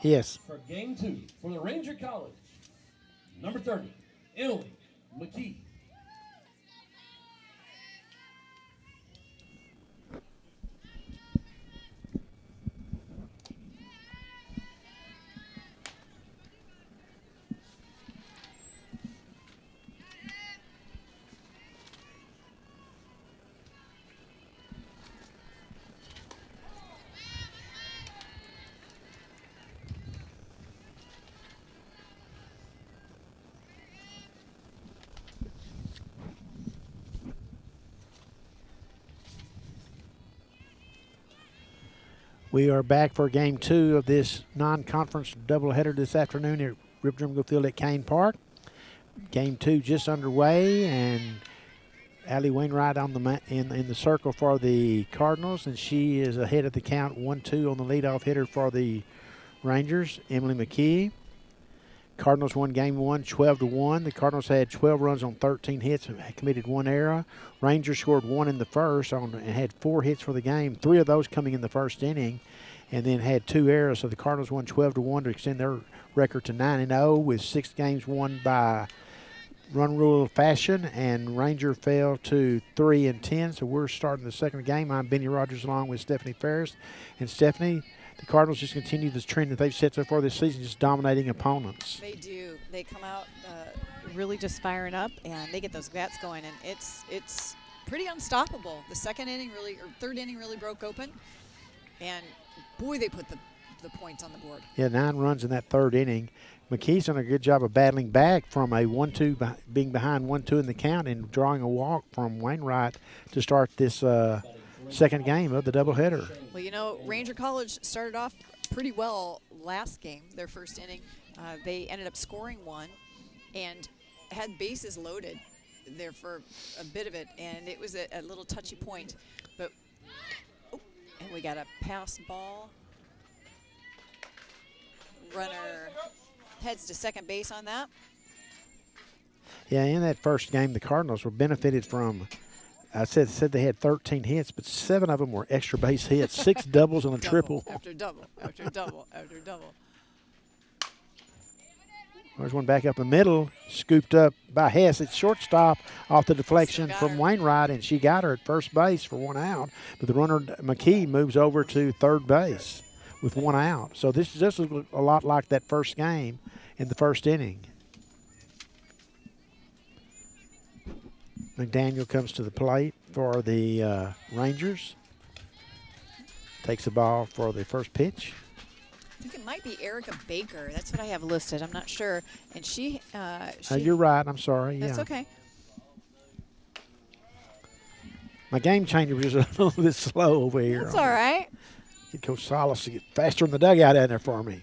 Yes. For game 2 for the Ranger College, number 30, Emily McKee. We are back for game 2 of this non-conference doubleheader this afternoon at Rip-Jermco Field at Kane Park. Game 2 just underway, and Allie Wainwright on the in the circle for the Cardinals, and she is ahead of the count 1-2 on the leadoff hitter for the Rangers, Emily McKee. Cardinals won game 1 12-1. The Cardinals had 12 runs on 13 hits and committed 1 error. Rangers scored 1 in the first and had 4 hits for the game, 3 of those coming in the first inning, and then had 2 errors. So the Cardinals won 12-1 to extend their record to 9-0 with 6 games won by run rule fashion, and Ranger fell to 3-10. So we're starting the second game. I'm Benny Rogers along with Stephanie Ferris. And Stephanie, the Cardinals just continue this trend that they've set so far this season, just dominating opponents. They do. They come out really just firing up, and they get those bats going, and it's pretty unstoppable. The second inning really, or third inning really broke open, and boy, they put the points on the board. Yeah, 9 runs in that third inning. McKee's done a good job of battling back from a 1-2, being behind 1-2 in the count and drawing a walk from Wainwright to start this second game of the doubleheader. Well, you know, Ranger College started off pretty well last game, their first inning. They ended up scoring 1 and had bases loaded there for a bit of it, and it was a little touchy point. But, and we got a pass ball. Runner heads to second base on that. Yeah, in that first game, the Cardinals were benefited from, I said they had 13 hits, but 7 of them were extra base hits, 6 doubles and a triple. After double, after double, after double. There's one back up the middle, scooped up by Hess at shortstop off the deflection from Wainwright, and she got her at first base for 1 out. But the runner, McKee, moves over to third base with 1 out. So this is a lot like that first game in the first inning. McDaniel comes to the plate for the Rangers. Takes the ball for the first pitch. I think it might be Erica Baker. That's what I have listed. I'm not sure. And she you're right. I'm sorry. That's yeah. okay. My game changer was a little bit slow over here. That's all right. Get Coach Salas to get faster in the dugout out there for me.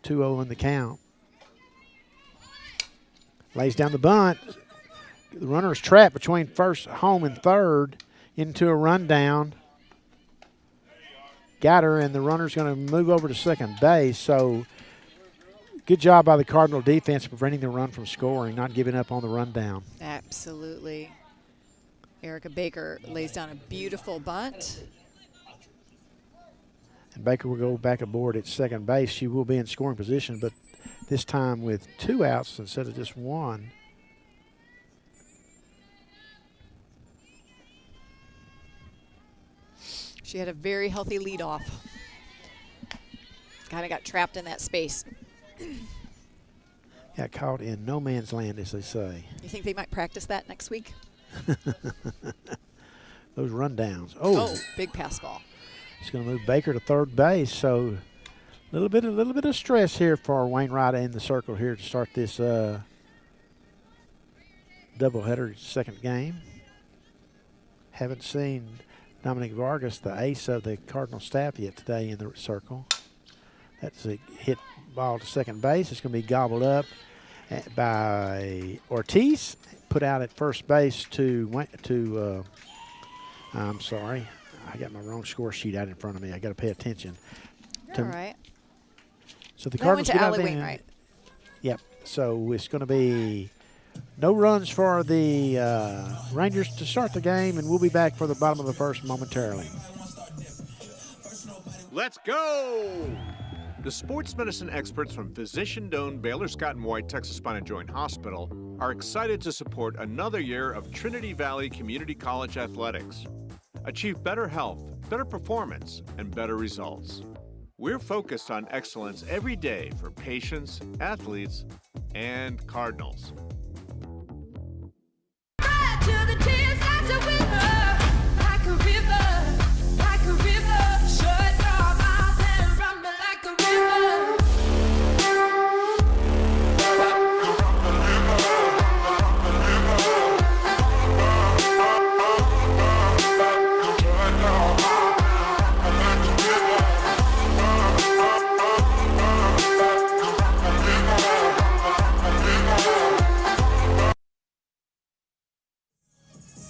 2-0 in the count. Lays down the bunt. The runner is trapped between first, home, and third into a rundown. Got her, and the runner's going to move over to second base. So good job by the Cardinal defense preventing the run from scoring, not giving up on the rundown. Absolutely. Erica Baker lays down a beautiful bunt. And Baker will go back aboard at second base. She will be in scoring position, but this time with 2 outs instead of just 1. She had a very healthy leadoff. Kind of got trapped in that space. Got caught in no man's land, as they say. You think they might practice that next week? Those rundowns. Oh, big pass ball. It's going to move Baker to third base. So a little bit of stress here for Wainwright in the circle here to start this doubleheader second game. Haven't seen Dominic Vargas, the ace of the Cardinal staff, yet today in the circle. That's a hit ball to second base. It's going to be gobbled up by Ortiz. Put out at first base to I'm sorry. I got my wrong score sheet out in front of me. I got to pay attention. All right. So the That Cardinals went to get out Allie there. Wainwright. Yep. So it's going to be no runs for the Rangers to start the game, and we'll be back for the bottom of the first momentarily. Let's go! The sports medicine experts from physician-owned Baylor Scott & White Texas Spine and Joint Hospital are excited to support another year of Trinity Valley Community College athletics. Achieve better health, better performance, and better results. We're focused on excellence every day for patients, athletes, and Cardinals.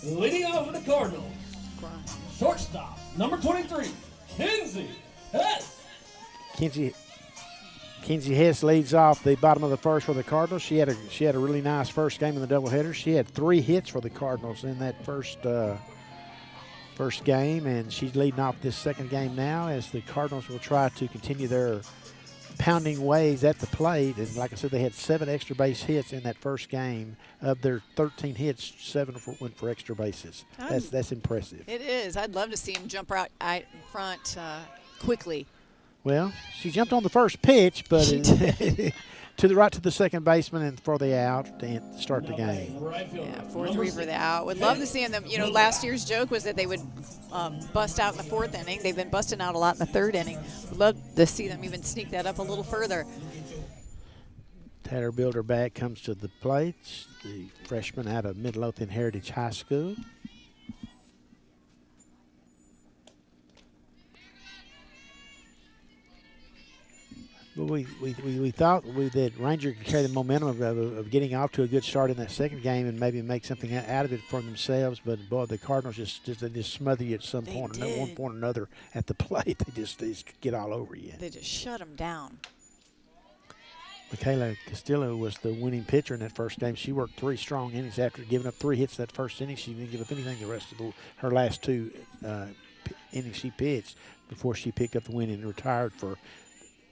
Leading off for the Cardinals, shortstop, number 23, Kinsey Hess. Kinsey Hess leads off the bottom of the first for the Cardinals. She had a really nice first game in the doubleheader. She had 3 hits for the Cardinals in that first game, and she's leading off this second game now as the Cardinals will try to continue their pounding ways at the plate. And like I said, they had 7 extra base hits in that first game. Of their 13 hits, 7 went for extra bases. That's impressive. It is. I'd love to see him jump out in front quickly. Well, she jumped on the first pitch, but to the second baseman and for the out to start the game. Yeah, 4-3 for the out. Would love to see them. You know, last year's joke was that they would bust out in the 4th inning. They've been busting out a lot in the 3rd inning. Would love to see them even sneak that up a little further. Taylor Bilderback comes to the plate, the freshman out of Midlothian Heritage High School. Well, we thought that Ranger could carry the momentum of getting off to a good start in that second game and maybe make something out of it for themselves. But boy, the Cardinals just smother you at some point, at one point or another at the plate. They just get all over you. They just shut them down. Michaela Castillo was the winning pitcher in that first game. She worked 3 strong innings after giving up 3 hits that first inning. She didn't give up anything the rest of her last 2 innings she pitched before she picked up the win and retired for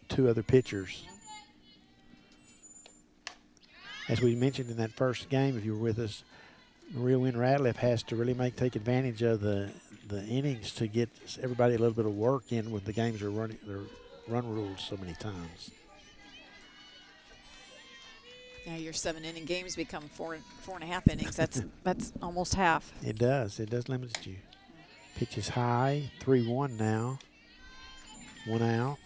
2 other pitchers. As we mentioned in that first game, if you were with us, Maria Wynn Ratliff has to really take advantage of the innings to get everybody a little bit of work in when the games are running their run rules so many times. Yeah, your 7-inning games become 4.5 innings. That's almost half. It does. It does limit you. Pitch is high, 3-1 now. 1 out.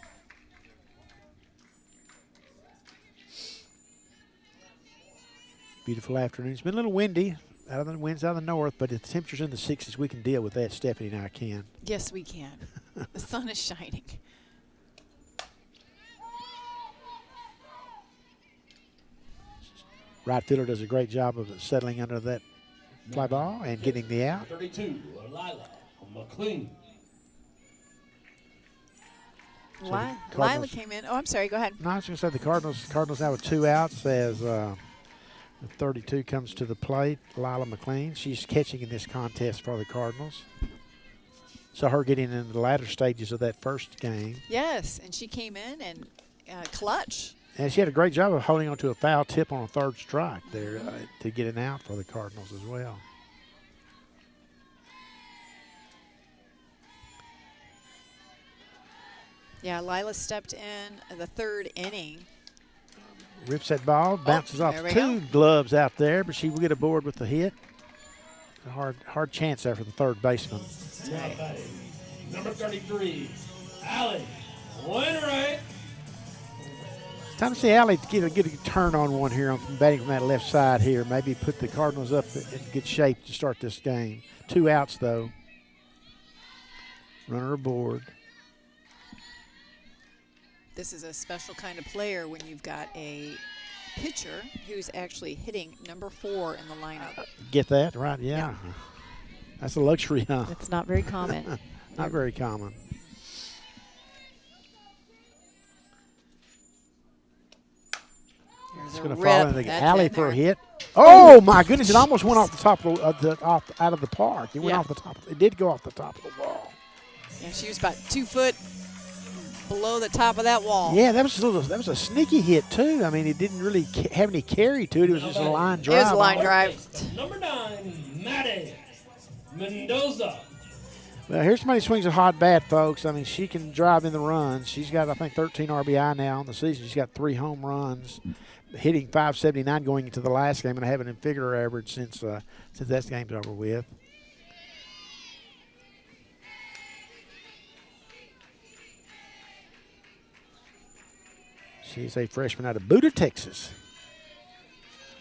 Beautiful afternoon. It's been a little windy. Winds out of the north, but the temperature's in the 60s. We can deal with that. Stephanie and I can. Yes, we can. The sun is shining. Right fielder does a great job of settling under that fly ball and getting the out. 32, Lila McLean. Lila came in. Oh, I'm sorry. Go ahead. No, I was going to say the Cardinals now with 2 outs as the 32 comes to the plate. Lila McLean. She's catching in this contest for the Cardinals. So her getting into the latter stages of that first game. Yes, and she came in and clutch. And she had a great job of holding on to a foul tip on a 3rd strike there to get an out for the Cardinals as well. Yeah, Lila stepped in the 3rd inning. Rips that ball, bounces off 2 go. gloves out there, but she will get aboard with the hit. A hard chance there for the 3rd baseman. Number 33, Allie Wainwright. It's time to see Allie get a turn on one here from batting from that left side here. Maybe put the Cardinals up in good shape to start this game. 2 outs, though. Runner aboard. This is a special kind of player when you've got a pitcher who's actually hitting number 4 in the lineup. Get that? Right, yeah. That's a luxury, huh? It's not very common. Not very common. It's going to fall into the alley for a hit. Oh my goodness! It almost went off the top of out of the park. It went off the top. It did go off the top of the wall. Yeah, she was about 2 foot below the top of that wall. Yeah, that was a sneaky hit too. I mean, it didn't really have any carry to it. It was just a line drive. It was a line drive. Number 9, Maddie Mendoza. Well, here's somebody who swings a hot bat, folks. I mean, she can drive in the runs. She's got, I think, 13 RBI now on the season. She's got 3 home runs, hitting .579 going into the last game, and having a figure average since that game's over with. She's a freshman out of Buda, Texas.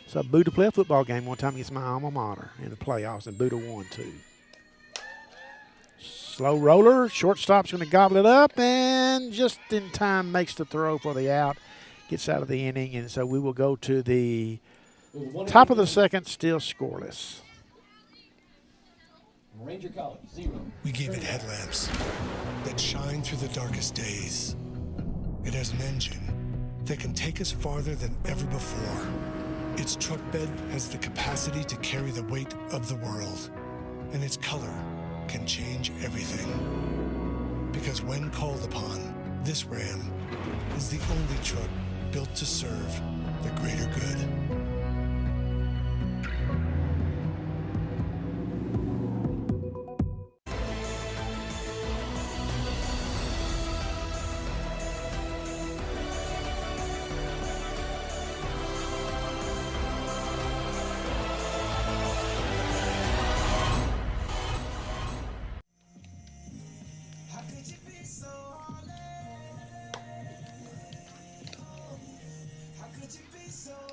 So Buda played a football game one time against my alma mater in the playoffs, and Buda won too. Slow roller, shortstop's going to gobble it up, and just in time makes the throw for the out, gets out of the inning, and so we will go to the top of the second, still scoreless. Ranger College, 0. We gave it headlamps that shine through the darkest days. It has an engine that can take us farther than ever before. Its truck bed has the capacity to carry the weight of the world, and its color can change everything. Because when called upon, this Ram is the only truck built to serve the greater good.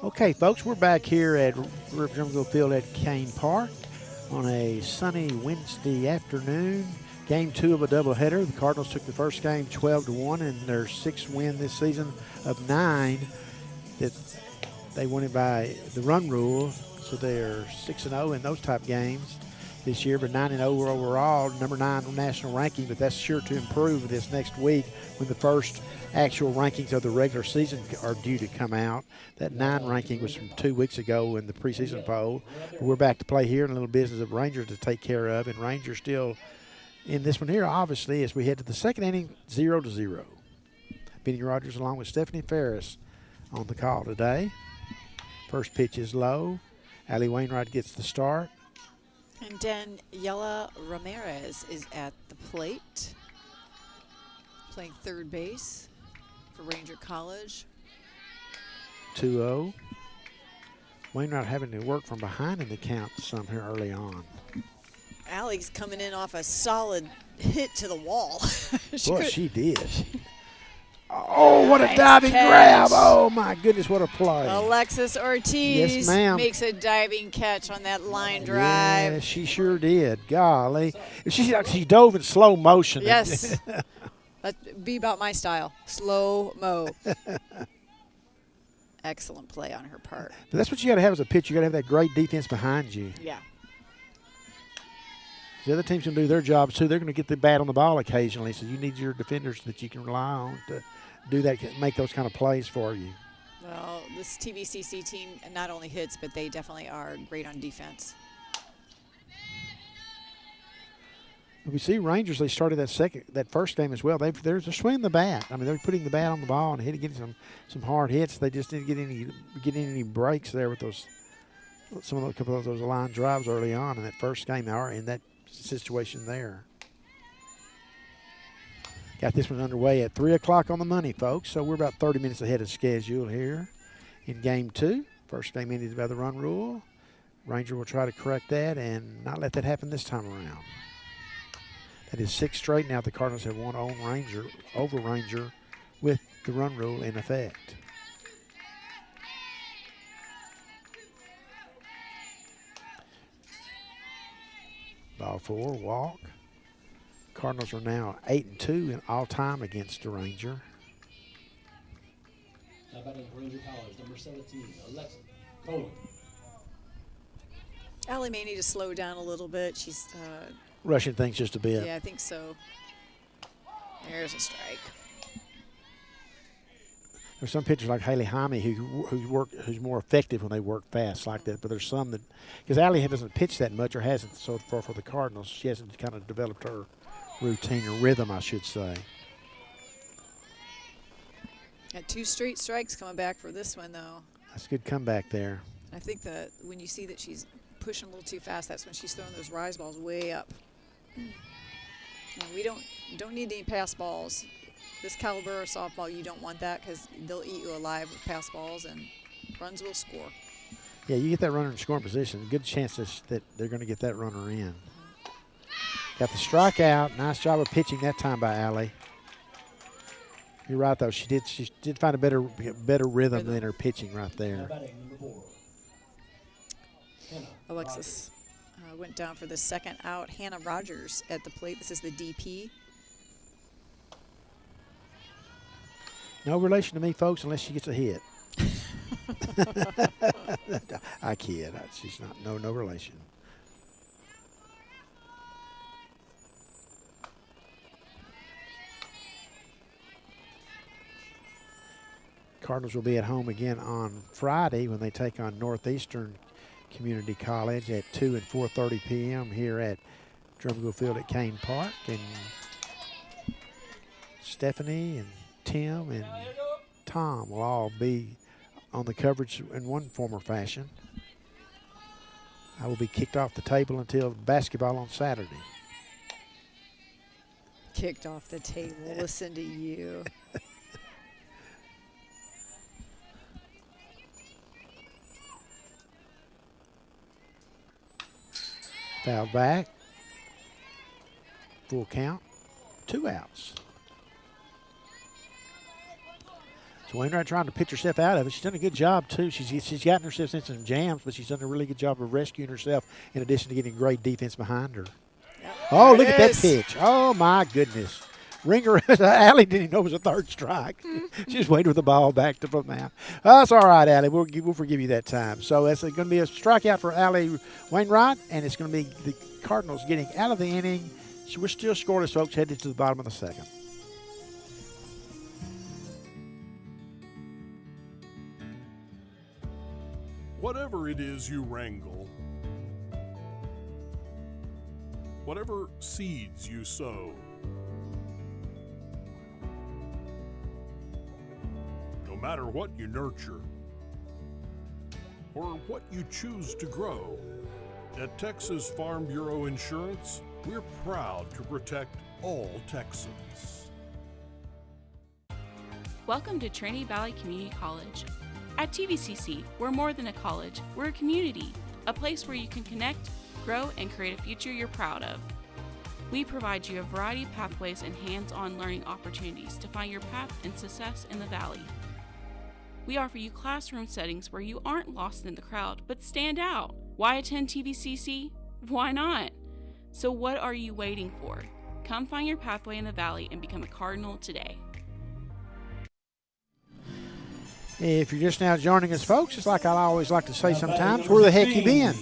Okay, folks, we're back here at Rip Drumgold Field at Kane Park on a sunny Wednesday afternoon. Game 2 of a doubleheader. The Cardinals took the first game 12-1 in their 6th win this season of 9. That they won it by the run rule, so they're 6-0 in those type games this year, but 9-0 overall, number 9 national ranking. But that's sure to improve this next week when the first actual rankings of the regular season are due to come out. That 9 ranking was from 2 weeks ago in the preseason poll. But we're back to play here in a little business of Rangers to take care of, and Rangers still in this one here, obviously, as we head to the second inning, 0-0. Benny Rogers along with Stephanie Ferris on the call today. First pitch is low. Allie Wainwright gets the start. And Daniela Ramirez is at the plate, playing third base for Ranger College. 2-0. Wainwright having to work from behind in the count some here early on. Allie's coming in off a solid hit to the wall. She did. Oh, what a Nice diving catch. grab. Oh, my goodness, what a play. Alexis Ortiz Yes, ma'am. makes a diving catch on that line drive. Yeah, she sure did. Golly. She dove in slow motion. Yes. That'd be about my style. Slow mo. Excellent play on her part. But that's what you got to have as a pitcher. You got to have that great defense behind you. Yeah. The other team's going to do their jobs, too. They're going to get the bat on the ball occasionally, so you need your defenders that you can rely on to do that, make those kind of plays for you. Well, this TVCC team not only hits, but they definitely are great on defense. We see Rangers, they started that first game as well. They're swinging the bat. I mean, they're putting the bat on the ball and getting some hard hits. They just didn't get any breaks there with a couple of those line drives early on in that first game. They are in that situation there. Got this one underway at 3 o'clock on the money, folks. So we're about 30 minutes ahead of schedule here in game 2. First game ended by the run rule. Ranger will try to correct that and not let that happen this time around. That is 6 straight now. The Cardinals have won over Ranger with the run rule in effect. Ball 4, walk. Cardinals are now 8-2 in all time against the Ranger. Now batting for Ranger College, number 17, Alexa Cohen. Allie may need to slow down a little bit. She's, Rushing things just a bit. yeah, I think so. There's a strike. There's some pitchers like Haley Jaime who's more effective when they work fast like that. But there's some that, because Allie doesn't pitch that much or hasn't so far for the Cardinals. She hasn't kind of developed her routine or rhythm, I should say. Got 2 straight strikes coming back for this one, though. That's a good comeback there. I think that when you see that she's pushing a little too fast, that's when she's throwing those rise balls way up. And we don't need any pass balls. This caliber of softball, you don't want that because they'll eat you alive with pass balls, and runs will score. Yeah, you get that runner in scoring position, good chances that they're going to get that runner in. Got the strikeout. Nice job of pitching that time by Allie. You're right, though. She did find a better rhythm than her pitching right there. Batting number 4. Hannah Alexis went down for the second out. Hannah Rogers at the plate. This is the DP. No relation to me, folks, unless she gets a hit. I kid. She's not. No relation. Cardinals will be at home again on Friday when they take on Northeastern Community College at 2 and 4:30 p.m. here at Drummondville Field at Kane Park. And Stephanie and Tim and Tom will all be on the coverage in one form or fashion. I will be kicked off the table until basketball on Saturday. Kicked off the table. Listen to you. Foul back. Full count. 2 outs. So Wainwright trying to pitch herself out of it. She's done a good job, too. She's gotten herself in some jams, but she's done a really good job of rescuing herself in addition to getting great defense behind her. Yep. Oh, look at that pitch. Oh, my goodness. Ringer, Allie didn't even know it was a 3rd strike. She just waited with the ball back to the mound. Oh, that's all right, Allie. We'll forgive you that time. So it's going to be a strikeout for Allie Wainwright, and it's going to be the Cardinals getting out of the inning. So we're still scoreless, folks, headed to the bottom of the 2nd. Whatever it is you wrangle, whatever seeds you sow, no matter what you nurture or what you choose to grow, at Texas Farm Bureau Insurance, we're proud to protect all Texans. Welcome to Trinity Valley Community College. At TVCC, we're more than a college, we're a community, a place where you can connect, grow, and create a future you're proud of. We provide you a variety of pathways and hands-on learning opportunities to find your path and success in the Valley. We offer you classroom settings where you aren't lost in the crowd, but stand out. Why attend TVCC? Why not? So what are you waiting for? Come find your pathway in the Valley and become a Cardinal today. If you're just now joining us, folks, it's like I always like to say sometimes, where the heck you been?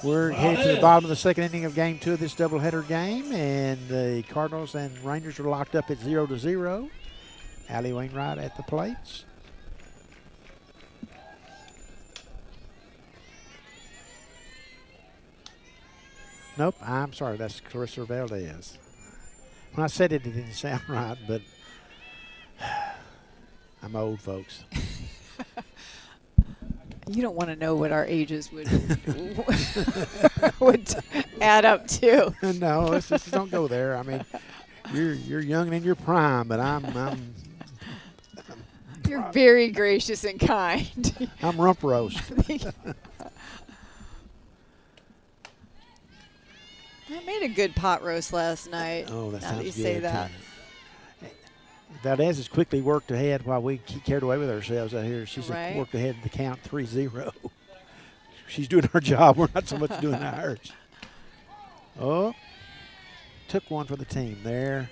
We're headed to the bottom of the 2nd inning of Game 2 of this doubleheader game, and the Cardinals and Rangers are locked up at 0-0. Allie Wainwright at the plates. Nope, I'm sorry, that's Clarissa Valdez. When I said it, it didn't sound right, but I'm old, folks. You don't want to know what our ages would would add up to. No, let's just don't go there. I mean, you're young and in your prime, but I'm You're very gracious and kind. I'm rump roast. I made a good pot roast last night. Oh, that now sounds that you good. say that. Valdez has quickly worked ahead while we carried away with ourselves out here. She's Right. worked ahead of the count 3-0. She's doing her job. We're not so much doing ours. Oh, took one for the team there.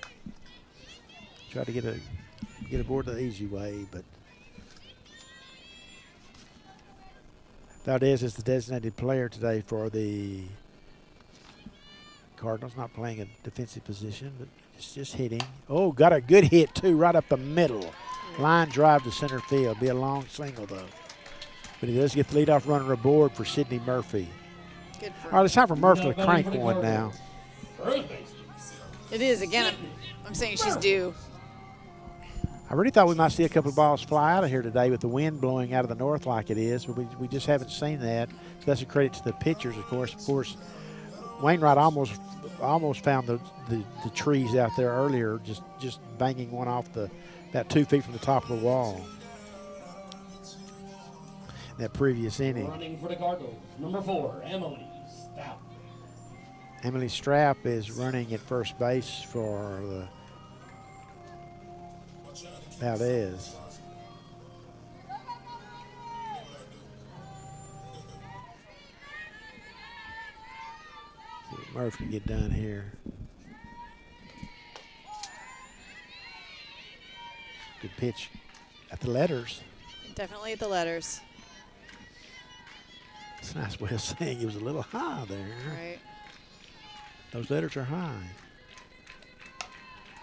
Tried to get aboard the easy way, but Valdez is the designated player today for the Cardinals, not playing a defensive position, but it's just hitting. Oh, got a good hit, too, right up the middle. Line drive to center field. Be a long single, though. But he does get the leadoff runner aboard for Sydney Murphy. Good for All right, it's time for Murphy to crank one now. First baseman. It is. Again, I'm saying she's due. I really thought we might see a couple of balls fly out of here today with the wind blowing out of the north like it is, but we just haven't seen that. So that's a credit to the pitchers, of course. Of course, Wainwright almost found the trees out there earlier, just banging one off about 2 feet from the top of the wall. That previous inning. Running for the Cardinals, number 4, Emily Stout. Emily Strapp is running at first base for the Valdez. See what Murph can get done here. Good pitch at the letters. Definitely at the letters. It's a nice way of saying it was a little high there. Right. Those letters are high.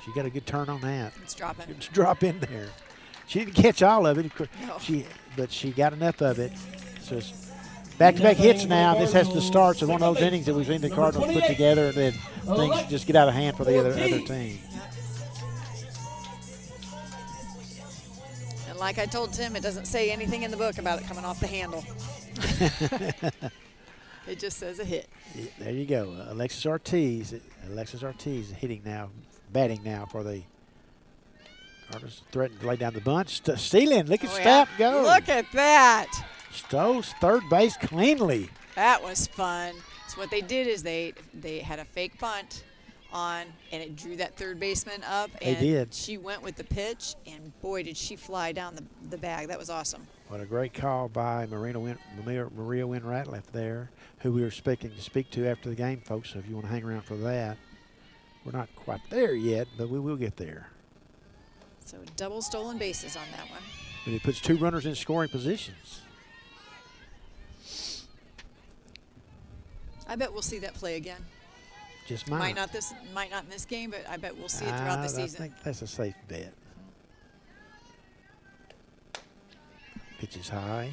She got a good turn on that. It's dropping. It's drop in there. She didn't catch all of it, of course. No. But she got enough of it. So it's back-to-back hits now. This has the starts of one of those innings that we've seen the Cardinals put together, and then things just get out of hand for the other team. And like I told Tim, it doesn't say anything in the book about it coming off the handle. It just says a hit. There you go. Alexis Ortiz hitting now, batting now for the Cardinals. Threatening to lay down the bunch. Stealing. Look at Stapp go. Look at that. Stows third base cleanly. That was fun. So what they did is they had a fake bunt on, and it drew that third baseman up. They And did. she went with the pitch, and boy, did she fly down the bag. That was awesome. What a great call by Maria Wynn-Ratliff there, who we were expecting to speak to after the game, folks. So if you want to hang around for that, we're not quite there yet, but we will get there. So double stolen bases on that one. But it puts 2 runners in scoring positions. I bet we'll see that play again. Just Might not in this game, but I bet we'll see it throughout the I season. think that's a safe bet. Pitch is high.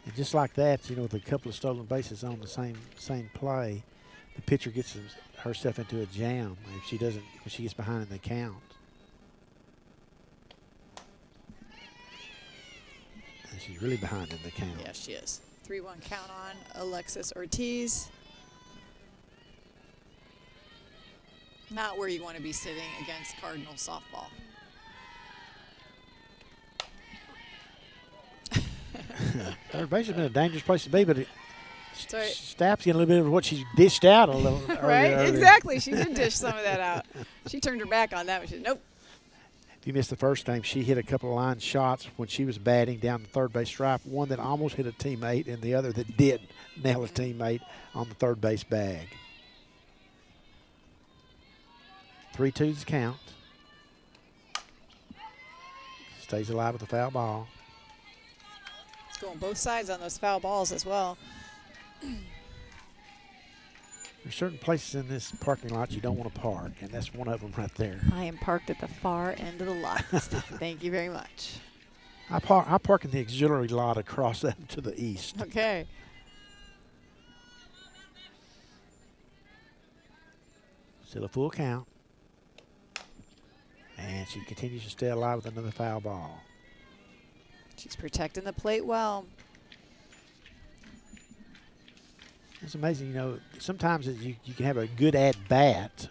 And just like that, with a couple of stolen bases on the same play, the pitcher gets herself into a jam if she gets behind in the count. And she's really behind in the count. Yeah, she is. 3-1 count on Alexis Ortiz. Not where you want to be sitting against Cardinal softball. Third base has been a dangerous place to be, but Sorry. Stapp's getting a little bit of what she's dished out a little. Right? earlier. Exactly. She did dish some of that out. She turned her back on that one. She said, nope. If you missed the first game, she hit a couple of line shots when she was batting down the third base stripe. One that almost hit a teammate, and the other that did nail a teammate on the third base bag. 3-2's the count. Stays alive with the foul ball. It's going both sides on those foul balls as well. There's certain places in this parking lot you don't want to park, and that's one of them right there. I am parked at the far end of the lot. Thank you very much. I park in the auxiliary lot across that to the east. Okay. Still a full count. And she continues to stay alive with another foul ball. She's protecting the plate well. It's amazing, sometimes you can have a good at-bat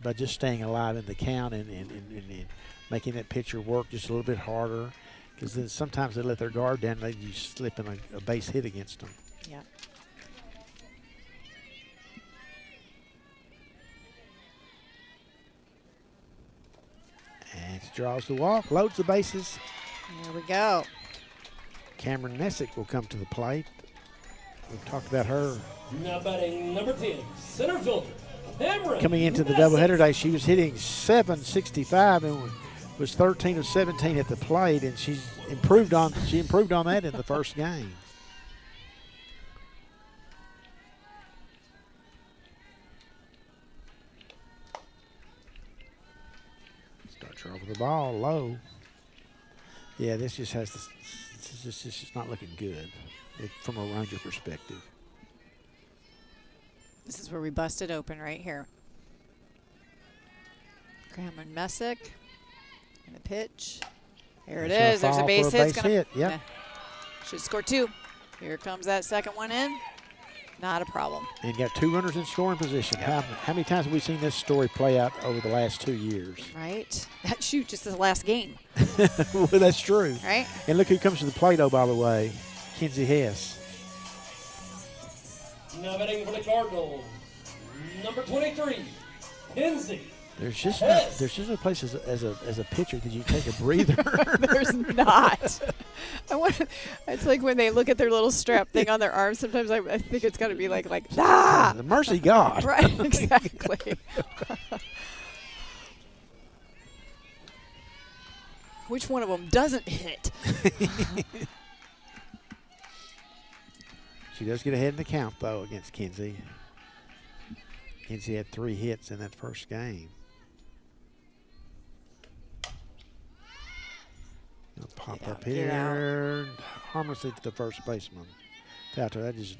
by just staying alive in the count and making that pitcher work just a little bit harder. Because then sometimes they let their guard down and you slip in a base hit against them. Yeah. And she draws the walk, loads the bases. There we go. Cameron Messick will come to the plate. We've talked about her. Now batting number 10, center fielder, Cameron Coming into the Messick. doubleheader day, she was hitting .765 and was 13 of 17 at the plate, and she improved on that in the first game. Starts her over the ball, low. Yeah, this just just not looking good from a Ranger perspective. This is where we busted open right here. Cameron Messick. And a pitch. There it That's gonna is. There's a fall base for hit. a It's base gonna- hit, yep. Nah. Should score 2. Here comes that second one in. Not a problem. And got 2 runners in scoring position. How many times have we seen this story play out over the last 2 years? Right? That shoot just the last game. Well, that's true. Right? And look who comes to the plate, oh, by the way. Kinsey Hess. Now batting for the Cardinals, number 23, Kinsey. There's just Hess. no place as a pitcher that you take a breather. There's not. It's like when they look at their little strap thing on their arm. Sometimes I think it's got to be like ah. The mercy God. Right, exactly. Which one of them doesn't hit? She does get ahead in the count, though, against Kinsey. Kinsey had 3 hits in that first game. Gonna pop Get up out, get here. Harmlessly to the first baseman. Fouter, that is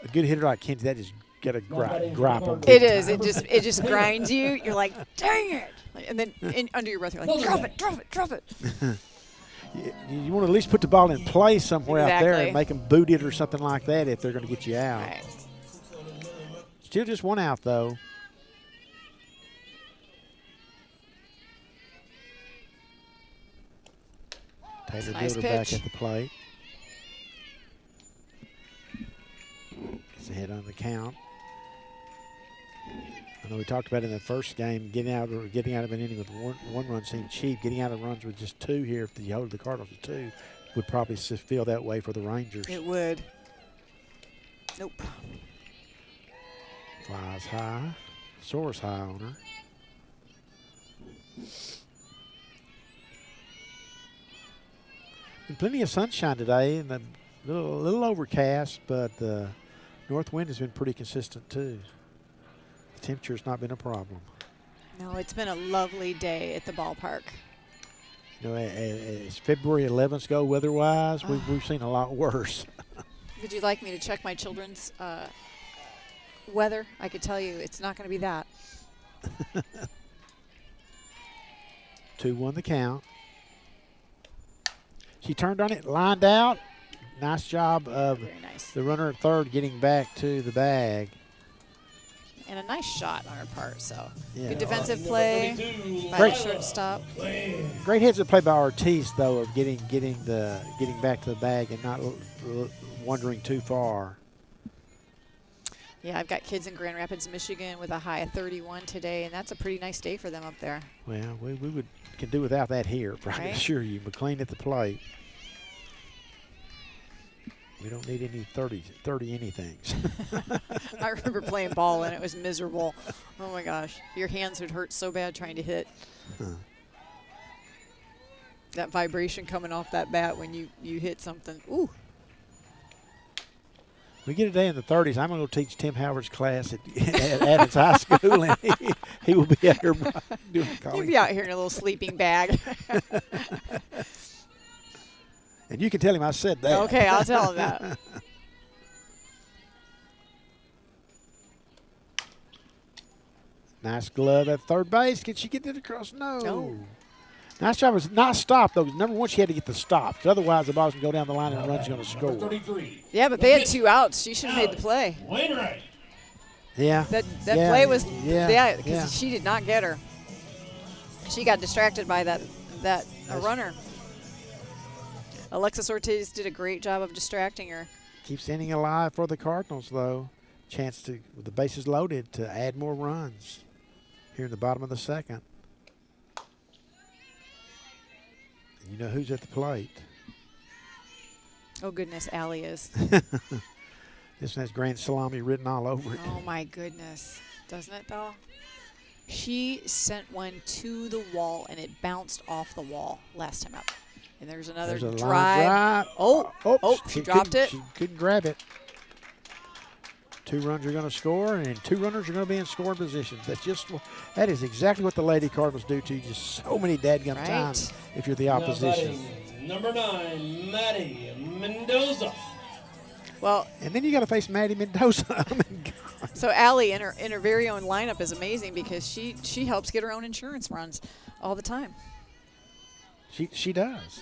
a good hitter like Kinsey. That just got a gripe on. It is. It just grinds you. You're like, dang it! And then under your breath, you're like, drop it, drop it, drop it. You want to at least put the ball in play somewhere out there Exactly. and make them boot it or something like that if they're going to get you out. Right. Still just 1 out, though. Taylor Nice Dilder back pitch. at the plate. Gets ahead on the count. I know we talked about in the first game getting out of an inning with one run seemed cheap. Getting out of runs with just 2 here, if you hold the Cardinals to 2, would probably feel that way for the Rangers. It would. Nope. Flies high, soars high on her. And plenty of sunshine today, and a little overcast, but the north wind has been pretty consistent too. The temperature's not been a problem. No, it's been a lovely day at the ballpark. You know, as February 11th go weather-wise, we've seen a lot worse. Would you like me to check my children's weather? I could tell you it's not going to be that. 2-1 the count. She turned on it, lined out. Nice job of Very nice. the runner at third getting back to the bag. And a nice shot on her part. So Yeah. good defensive play by Great. the shortstop. Great heads up play by Ortiz, though, of getting back to the bag and not wandering too far. Yeah, I've got kids in Grand Rapids, Michigan with a high of 31 today, and that's a pretty nice day for them up there. Well, we can do without that here, I can Right. assure you. McLean at the plate. We don't need any 30 anythings. I remember playing ball, and it was miserable. Oh, my gosh. Your hands would hurt so bad trying to hit. That vibration coming off that bat when you hit something. Ooh. We get a day in the 30s. I'm going to go teach Tim Howard's class at Adams High School, and he will be out here doing You'll calling. be out here in a little sleeping bag. And you can tell him I said that. Okay, I'll tell him that. Nice glove at third base. Can she get it across? No. No. Nice job. It was not stopped, though. Number one, she had to get the stop. 'Cause otherwise, the ball's going to go down the line and the run's going to Number score. 33, Yeah, but they had 2 outs. She should have made the play. Wainwright. Yeah. That Yeah, play was yeah, because yeah. she did not get her. She got distracted by that runner. Alexis Ortiz did a great job of distracting her. Keeps inning alive for the Cardinals, though. Chance to, with the bases loaded, to add more runs here in the bottom of the second. And you know who's at the plate. Oh goodness, Allie is. This one has Grand Salami written all over it. Oh my goodness, doesn't it though? She sent one to the wall and it bounced off the wall last time up. And there's another There's a line drive. drive. Oh, she dropped couldn't- it. She couldn't grab it. 2 runs are going to score, and 2 runners are going to be in scoring position. That is exactly what the Lady Cardinals do to you just so many dadgum Right. times if you're the Now opposition. batting, number 9, Maddie Mendoza. Well, And then you got to face Maddie Mendoza. I mean, So Allie in her very own lineup is amazing because she helps get her own insurance runs all the time. She does.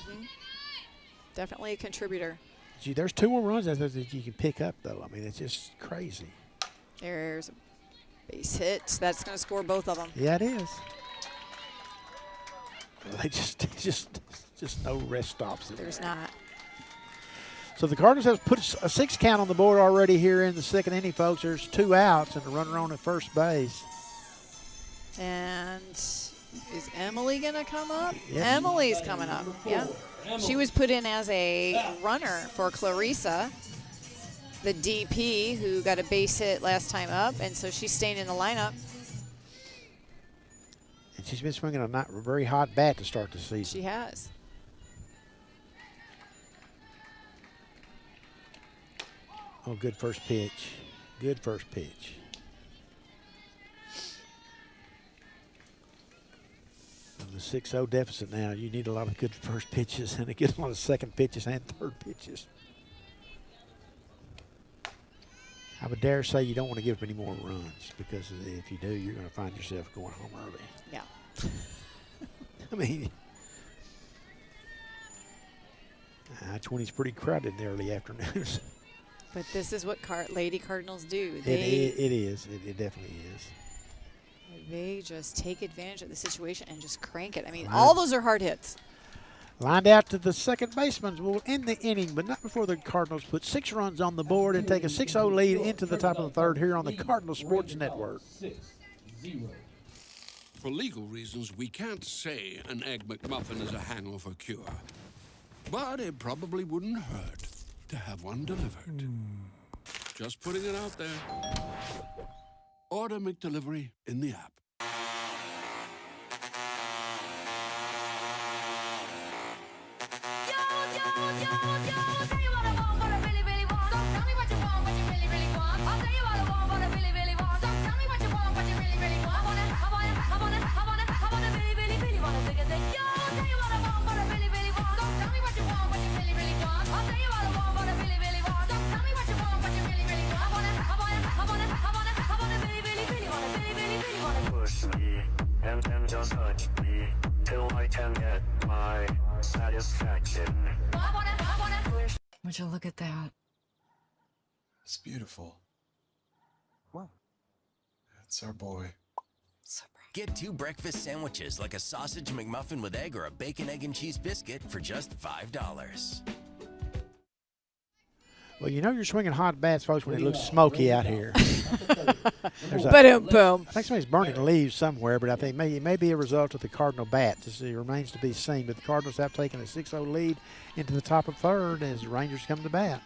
Definitely a contributor. Gee, there's 2 more runs that you can pick up, though. I mean, it's just crazy. There's a base hit. That's going to score both of them. Yeah, it is. They just no rest stops. There's not. So the Cardinals have put a 6 count on the board already here in the second inning, folks. There's 2 outs and a runner on at first base. And is Emily going to come up? Yep. Emily's coming up. Yeah. She was put in as a runner for Clarissa, the DP, who got a base hit last time up, and so she's staying in the lineup. And she's been swinging a very hot bat to start the season. She has. Oh, good first pitch. Good first pitch. The 6-0 deficit now. You need a lot of good first pitches and a lot of second pitches and third pitches. I would dare say you don't want to give up any more runs because if you do, you're going to find yourself going home early. Yeah. I mean, I-20 is pretty crowded in the early afternoons. But this is what Lady Cardinals do. It is. It definitely is. They just take advantage of the situation and just crank it. I mean, all those are hard hits. Lined out to the second baseman will end the inning, but not before the Cardinals put 6 runs on the board and take a 6-0 lead into the top of the third here on the Cardinal Sports Network. 6-0. For legal reasons, we can't say an Egg McMuffin is a hangover cure. But it probably wouldn't hurt to have one delivered. Just putting it out there. Order McDelivery in the app. Push me and then just touch me till I can get my satisfaction. Would you look at that? It's beautiful. Wow. That's our boy. So bright. Get 2 breakfast sandwiches like a sausage McMuffin with egg or a bacon, egg, and cheese biscuit for just $5. Well, you know you're swinging hot bats, folks, when it looks smoky out here. Boom. I think somebody's burning leaves somewhere, but I think it may be a result of the Cardinal bats. It remains to be seen. But the Cardinals have taken a 6-0 lead into the top of third as the Rangers come to bat.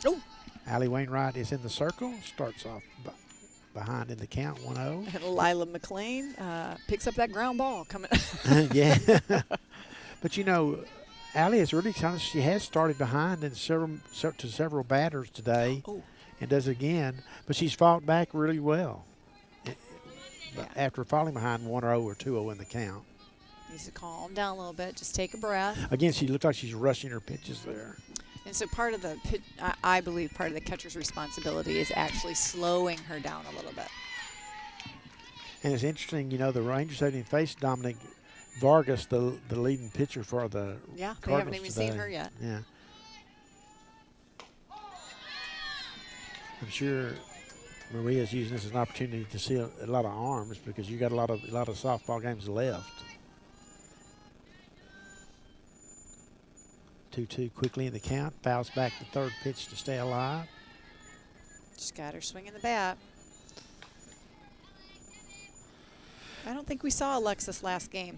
Oh. Allie Wainwright is in the circle, starts off behind in the count, 1-0. And Lila McLean picks up that ground ball coming. Yeah. But, you know, Allie is really she has started behind in several batters today and does again, but she's fought back really well after falling behind 1-0 or 2-0 in the count. Needs to calm down a little bit, just take a breath. Again, she looks like she's rushing her pitches there. And so part of the I believe part of the catcher's responsibility is actually slowing her down a little bit. And it's interesting, you know, the Rangers haven't even faced Dominic Vargas, the leading pitcher for the Cardinals they haven't even today. seen her yet. Yeah. I'm sure Maria's using this as an opportunity to see a lot of arms because you got a lot of softball games left. 2-2 quickly in the count. Fouls back the third pitch to stay alive. Just got her swinging the bat. I don't think we saw Alexis last game.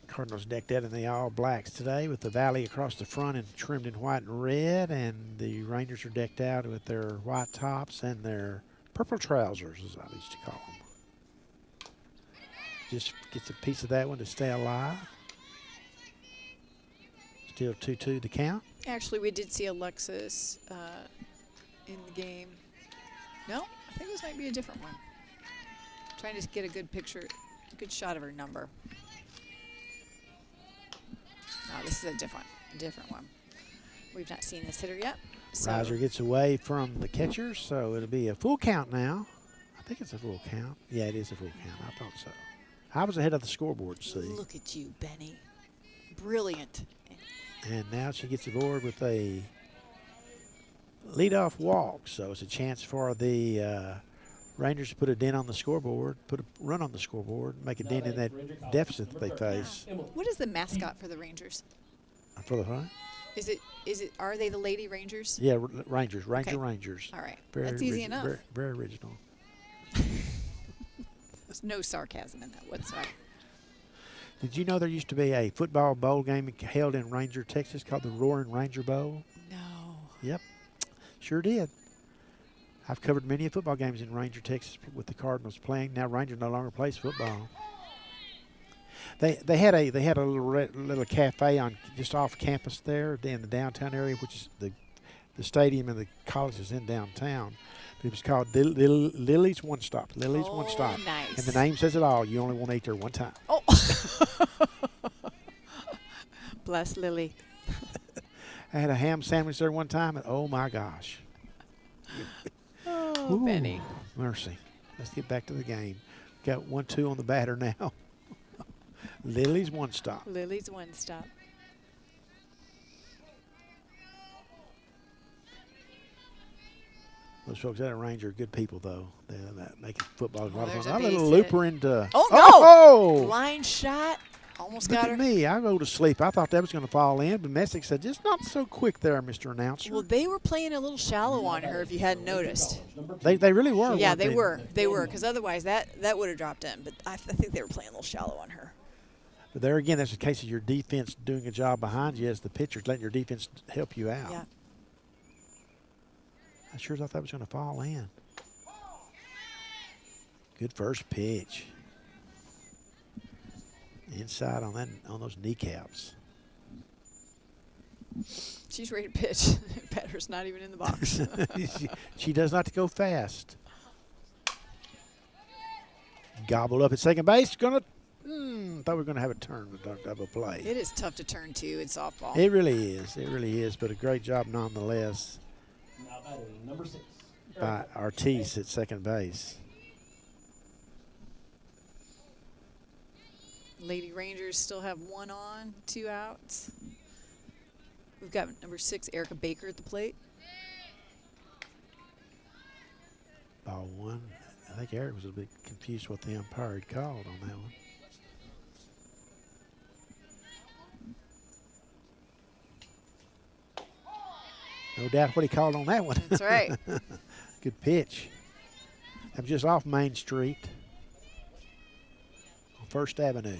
Cardinals decked out in the all blacks today with the Valley across the front and trimmed in white and red, and the Rangers are decked out with their white tops and their purple trousers, as I used to call them. Just gets a piece of that one to stay alive. Still 2-2 the count. Actually, we did see Alexis in the game. No, I think this might be a different one. Trying to get a good picture, a good shot of her number. No, this is a different one. We've not seen this hitter yet. So Riser gets away from the catcher, so it'll be a full count now. I think it's a full count. Yeah, it is a full count. I thought so. I was ahead of the scoreboard, see. look at you, Benny. Brilliant. And now she gets aboard with a leadoff walk, so it's a chance for the Rangers to put a dent on the scoreboard, put a run on the scoreboard, make a dent in that deficit that they face. What is the mascot for the Rangers? For the fun? Are they the Lady Rangers? Yeah, Rangers, Okay. Rangers. All right. Very That's easy enough. Very, very original. There's no sarcasm in that whatsoever. Did you know there used to be a football bowl game held in Ranger, Texas called the Roaring Ranger Bowl? No. Yep, sure did. I've covered many football games in Ranger, Texas with the Cardinals playing. Now Ranger no longer plays football. They had a little cafe on just off campus there in the downtown area, which is the stadium and the college is in downtown. It was called Lily's One Stop. Lily's One Stop. Nice. And the name says it all. You only want to eat there one time. Oh. Bless Lily. I had a ham sandwich there one time, and oh my gosh. Oh, Benny. Mercy. Let's get back to the game. Got 1-2 on the batter now. Lily's One Stop. Lily's One Stop. Those folks at Ranger are good people, though. They're making football a lot of there's fun. a A little base hit. looper into. Oh, no. Oh! Line shot. Almost Look got her. at me. I go to sleep. I thought that was going to fall in, but Messick said, just not so quick there, Mr. Announcer. Well, they were playing a little shallow on her if you hadn't noticed. They really were. Yeah, weren't they were. They were, because otherwise that would have dropped in. But I think they were playing a little shallow on her. But there again, that's a case of your defense doing a job behind you as the pitcher's letting your defense help you out. Yeah. I sure thought that was going to fall in. Good first pitch. Inside on those kneecaps. She's ready to pitch. Batter's not even in the box. she does not go fast. Gobbled up at second base. Thought we were going to have a turn with double play. It is tough to turn to in softball. It really is. It really is. But a great job nonetheless Now batting number 6. by Ortiz at second base. Lady Rangers still have 1 on, 2 outs. We've got number 6, Erica Baker at the plate. Ball 1. I think Eric was a bit confused what the umpire had called on that one. No doubt what he called on that one. That's right. Good pitch. I'm just off Main Street on First Avenue.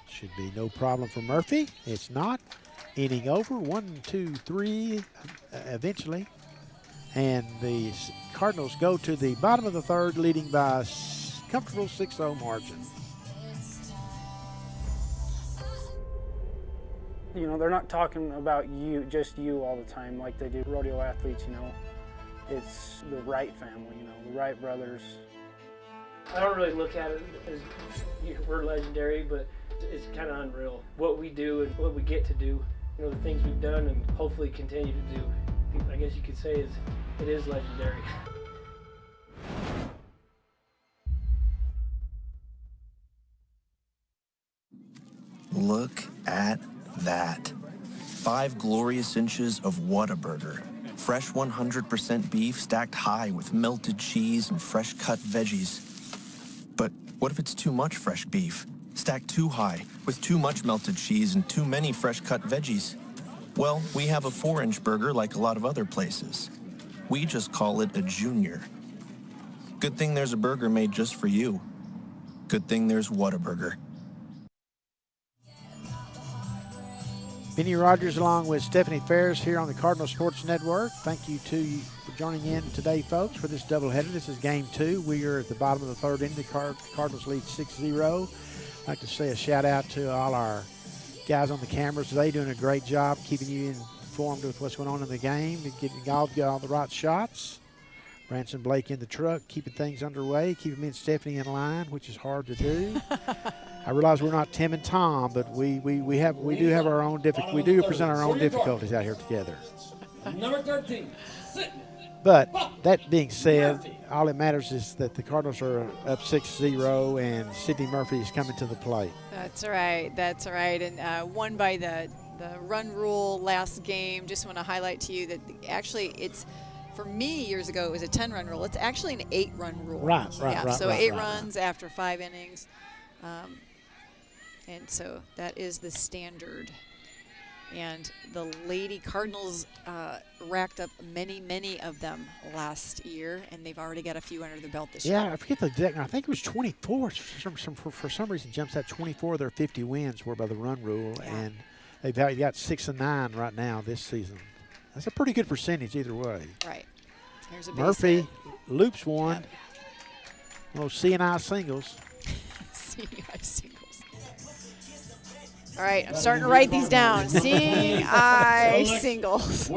Should be no problem for Murphy. It's not. Inning over. 1, 2, 3 eventually. And the Cardinals go to the bottom of the third, leading by a comfortable 6-0 margin. You know, they're not talking about just you all the time like they do rodeo athletes, you know. It's the Wright family, you know, the Wright brothers. I don't really look at it as we're legendary, but it's kind of unreal. What we do and what we get to do, you know, the things we've done and hopefully continue to do, I guess you could say it is legendary. Look at that. 5 glorious inches of Whataburger. Fresh 100% beef stacked high with melted cheese and fresh cut veggies. But what if it's too much fresh beef? Stacked too high with too much melted cheese and too many fresh cut veggies? Well, we have a 4-inch burger like a lot of other places. We just call it a junior. Good thing there's a burger made just for you. Good thing there's Whataburger. Benny Rogers along with Stephanie Ferris here on the Cardinal Sports Network. Thank you to you for joining in today, folks, for this doubleheader. This is game 2. We are at the bottom of the third inning. The Cardinals lead 6-0. I'd like to say a shout out to all our guys on the cameras today doing a great job keeping you informed with what's going on in the game and getting all the right shots. Branson Blake in the truck, keeping things underway, keeping me and Stephanie in line, which is hard to do. I realize we're not Tim and Tom, but we do have our own we do present our own difficulties out here together. Number 13, Sydney. But that being said, all that matters is that the Cardinals are up 6-0, and Sydney Murphy is coming to the plate. That's right. That's right. And won by the run rule last game. Just want to highlight to you that actually it's, for me years ago, it was a 10-run rule. It's actually an 8-run rule. Right. So 8 runs after 5 innings. And so that is the standard. And the Lady Cardinals racked up many of them last year, and they've already got a few under the belt this year. Yeah, I forget the exact. I think it was 24. For some reason, jumps out 24 of their 50 wins were by the run rule, and they've got 6-9 right now this season. That's a pretty good percentage either way. Right. Here's a base Murphy hit. loops one. Little C&I singles. C&I singles. All right, I'm starting to write these down. C&I singles.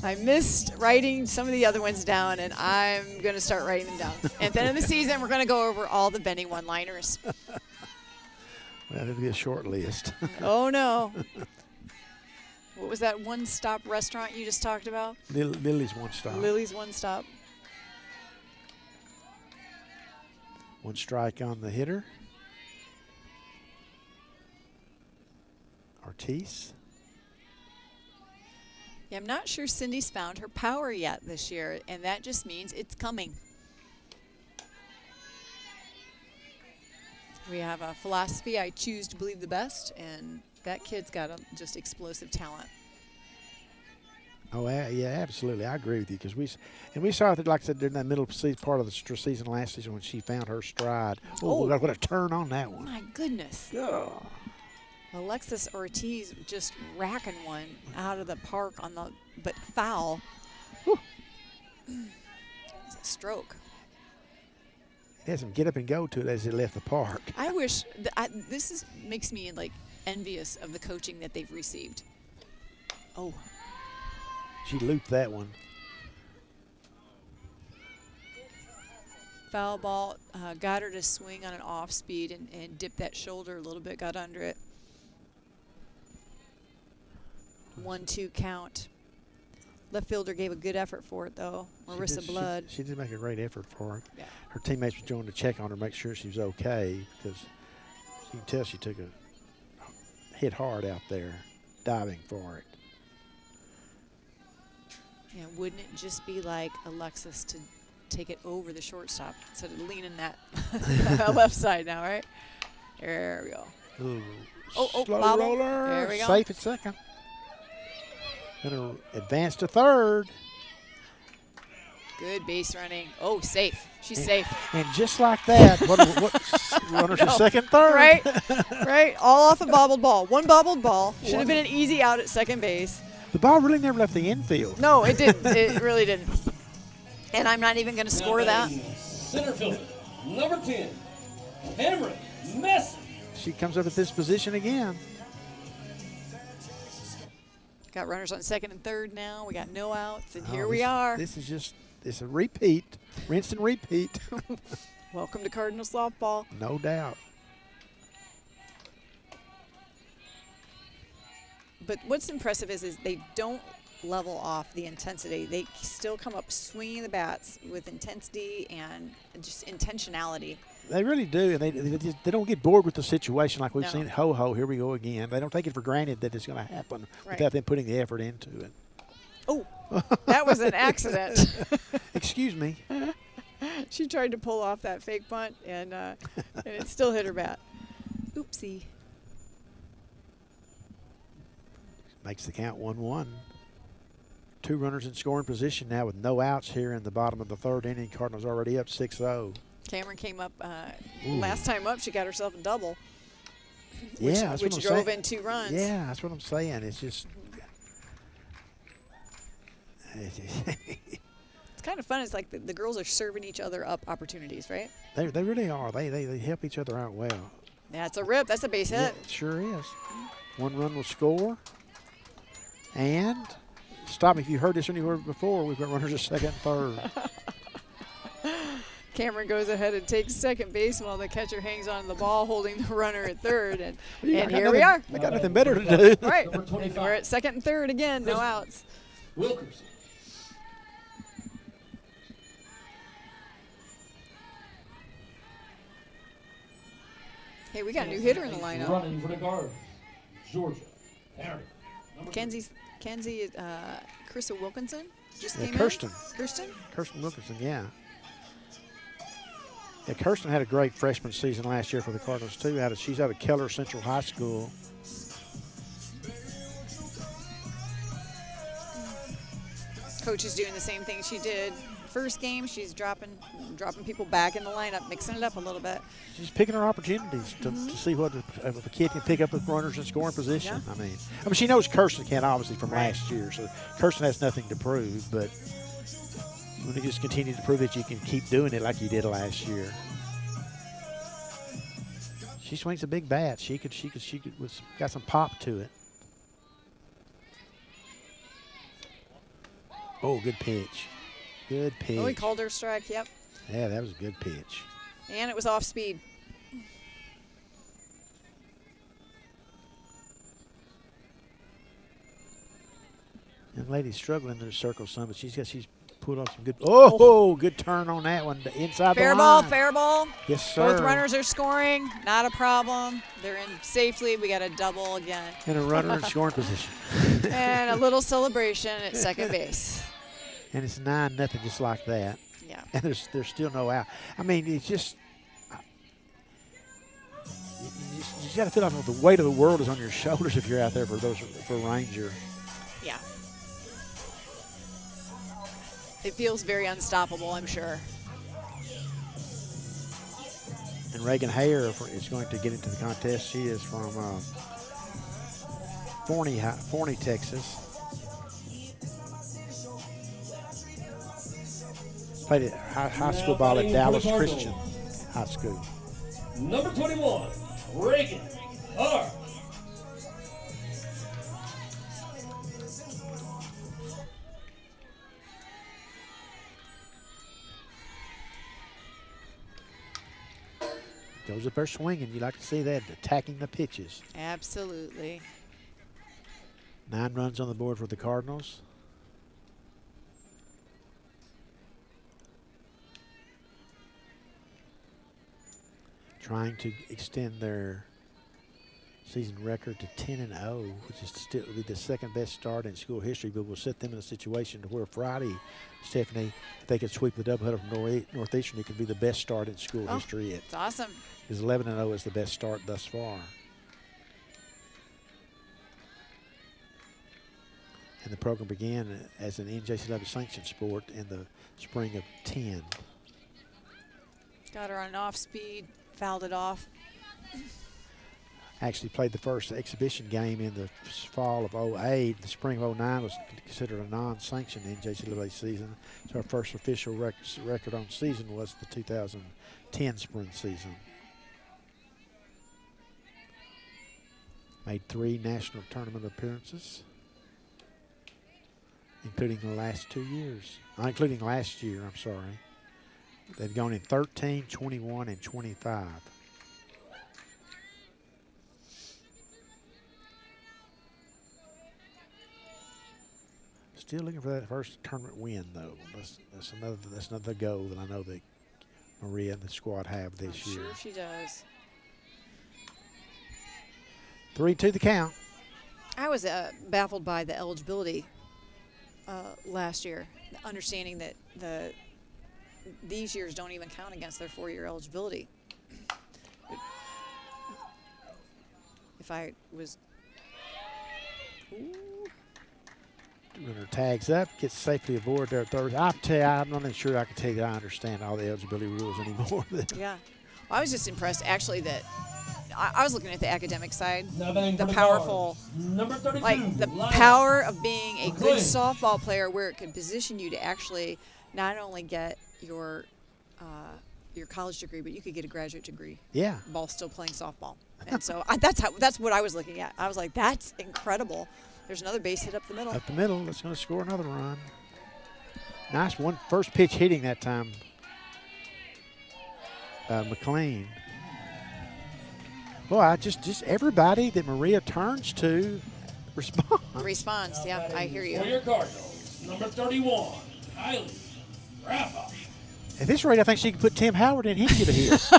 I missed writing some of the other ones down, and I'm going to start writing them down. At the end of the season, we're going to go over all the Benny one-liners. Well, it'll be a short list. Oh, no. What was that one-stop restaurant you just talked about? Lily's One Stop. Lily's One Stop. One strike on the hitter. Ortiz. Yeah, I'm not sure Cindy's found her power yet this year, and that just means it's coming. We have a philosophy, I choose to believe the best, and that kid's got just explosive talent. Oh, yeah, absolutely. I agree with you, because we saw it, like I said, during that middle part of the season last season when she found her stride. Oh, what a turn on that one. My goodness. Oh. Alexis Ortiz just racking one out of the park but foul. It's a stroke. It had some get up and go to it as it left the park. I wish this makes me like envious of the coaching that they've received. Oh. She looped that one. Foul ball, got her to swing on an off speed and dip that shoulder a little bit, got under it. 1-2 count. Left fielder gave a good effort for it, though. Marissa Blood. She did make a great effort for it. Yeah. Her teammates were going to check on her, make sure she was okay, because you can tell she took a hit hard out there, diving for it. Yeah, wouldn't it just be like Alexis to take it over the shortstop instead of leaning that left side now, right? There we go. Ooh, slow slow roller. There we go. Safe at second. Going to advance to third. Good base running. Oh, safe. She's safe. And just like that, what runners at second, third. Right, right. All off a bobbled ball. One bobbled ball. Should have been an easy out at second base. The ball really never left the infield. No, it didn't. It really didn't. And I'm not even going to score that. Center fielder, number 10, Cameron Messi. She comes up at this position again. Got runners on second and third now. We got no outs, and here we are. This is just, it's a repeat, rinse and repeat. Welcome to Cardinal softball. No doubt. But what's impressive is they don't level off the intensity. They still come up swinging the bats with intensity and just intentionality. They really do, and they don't get bored with the situation like we've seen. Ho, here we go again. They don't take it for granted that it's going to happen without them putting the effort into it. Oh, that was an accident. Excuse me. She tried to pull off that fake bunt, and it still hit her bat. Oopsie. Makes the count 1-1. 2 runners in scoring position now with no outs here in the bottom of the third inning. Cardinals already up 6-0. Cameron came up last time up. She got herself a double. Yeah, which drove in 2 runs. Yeah, that's what I'm saying. It's just it's kind of fun. It's like the girls are serving each other up opportunities, right? They really are. They help each other out well. That's a rip. That's a base hit. Yeah, it sure is. 1 run will score. And stop me if you heard this anywhere before. We've got runners at second and third. Cameron goes ahead and takes second base while the catcher hangs on to the ball, holding the runner at third. And here we are. They got nothing better to do. Right. And we're at second and third again, no outs. Wilkerson. Hey, we got a new hitter in the lineup. Running for the Guards, Georgia. Harry. Kenzie, Krista Wilkinson just Yeah, came Kirsten. in. Kirsten Wilkinson, yeah. Yeah, Kirsten had a great freshman season last year for the Cardinals, too. She's out of Keller Central High School. Coach is doing the same thing she did first game. She's dropping people back in the lineup, mixing it up a little bit. She's picking her opportunities to see what if a kid can pick up with runners in scoring position. Yeah. I mean, she knows Kirsten can, obviously, from last year, so Kirsten has nothing to prove, but you want to just continue to prove that you can keep doing it like you did last year. She swings a big bat. She got some pop to it. Oh, good pitch. Good pitch. Oh, he called her strike, yep. Yeah, that was a good pitch. And it was off speed. Young lady's struggling in the circle some, but she's pulled off some good. Oh, good turn on that one inside Fair the ball, line. fair ball. Yes, sir. Both runners are scoring, not a problem. They're in safely. We got a double again. And a runner in scoring position. And a little celebration at second base. And it's 9-0 just like that. Yeah. And there's still no out. I mean, it's just you got to feel like the weight of the world is on your shoulders if you're out there for Ranger. Yeah. It feels very unstoppable, I'm sure. And Reagan Hare is going to get into the contest. She is from Forney, Texas. Played at high school ball at Dallas Christian High School. Number 21, Reagan Hare. Goes up there swinging. You like to see that, attacking the pitches. Absolutely. 9 runs on the board for the Cardinals. Trying to extend their season record to 10-0, which is still be the second best start in school history, but will set them in a situation to where Friday, Stephanie, if they could sweep the doubleheader from Northeastern, it could be the best start in school history. It's awesome. Because 11-0 is the best start thus far. And the program began as an NJCAA sanctioned sport in the spring of 10. Got her on off speed, fouled it off. Actually played the first exhibition game in the fall of 08. The spring of 09 was considered a non-sanctioned NJCAA season. So our first official record on season was the 2010 spring season. Made 3 national tournament appearances, including the last 2 years. Including last year, I'm sorry. They've gone in 13, 21, and 25. Still looking for that first tournament win, though. That's another goal that I know that Maria and the squad have this year. Sure she does. 3-2 the count. I was baffled by the eligibility last year, understanding that these years don't even count against their 4-year eligibility. If I was... Runner tags up, gets safely aboard there at third. I'll tell you, I'm not even sure I can tell you that I understand all the eligibility rules anymore. Yeah. Well, I was just impressed, actually, that I was looking at the academic side, the the powerful, Number 32, like the lineup. power of being a good McLean. softball player, where it could position you to actually not only get your college degree, but you could get a graduate degree. Yeah. While still playing softball. And so that's what I was looking at. I was like, that's incredible. There's another base hit up the middle. Up the middle, that's going to score another run. Nice one, first pitch hitting that time. McLean. Boy, I just everybody that Maria turns to responds. Responds, yeah, I hear you. For your Cardinals, number 31, Kylie Rafa. At this rate, I think she could put Tim Howard in. He'd get a hit.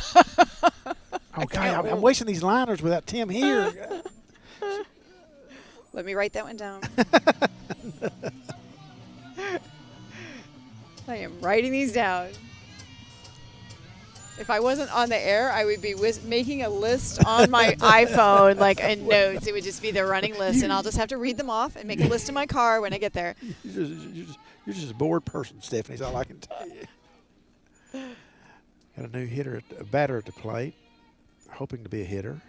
Okay, I'm wasting these liners without Tim here. Let me write that one down. I am writing these down. If I wasn't on the air, I would be making a list on my iPhone, like in notes. It would just be the running list, and I'll just have to read them off and make a list in my car when I get there. You're just a bored person, Stephanie, is all I can tell you. Got a new hitter, a batter at the plate, hoping to be a hitter.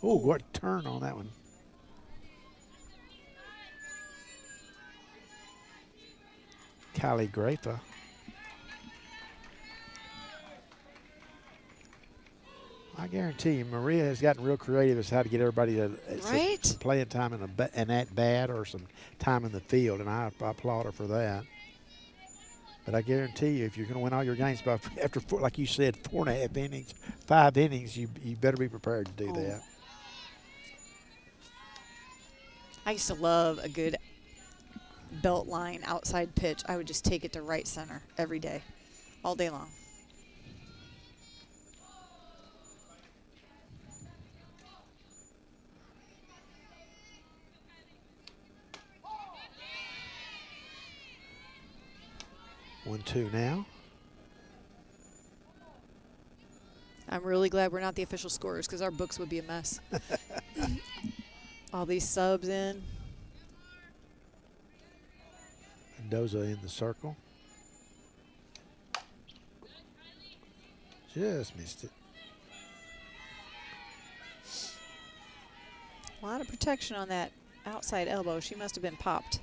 Oh, what a turn on that one. Kylie Grafa. I guarantee you, Maria has gotten real creative as how to get everybody to some playing time in at bat or some time in the field, and I applaud her for that. But I guarantee you, if you're going to win all your games by after like you said, 4.5 innings, 5 innings, you better be prepared to do that. I used to love a good belt line outside pitch. I would just take it to right center every day, all day long. One, two now. I'm really glad we're not the official scorers because our books would be a mess. All these subs in. Mendoza in the circle. Just missed it. A lot of protection on that outside elbow. She must have been popped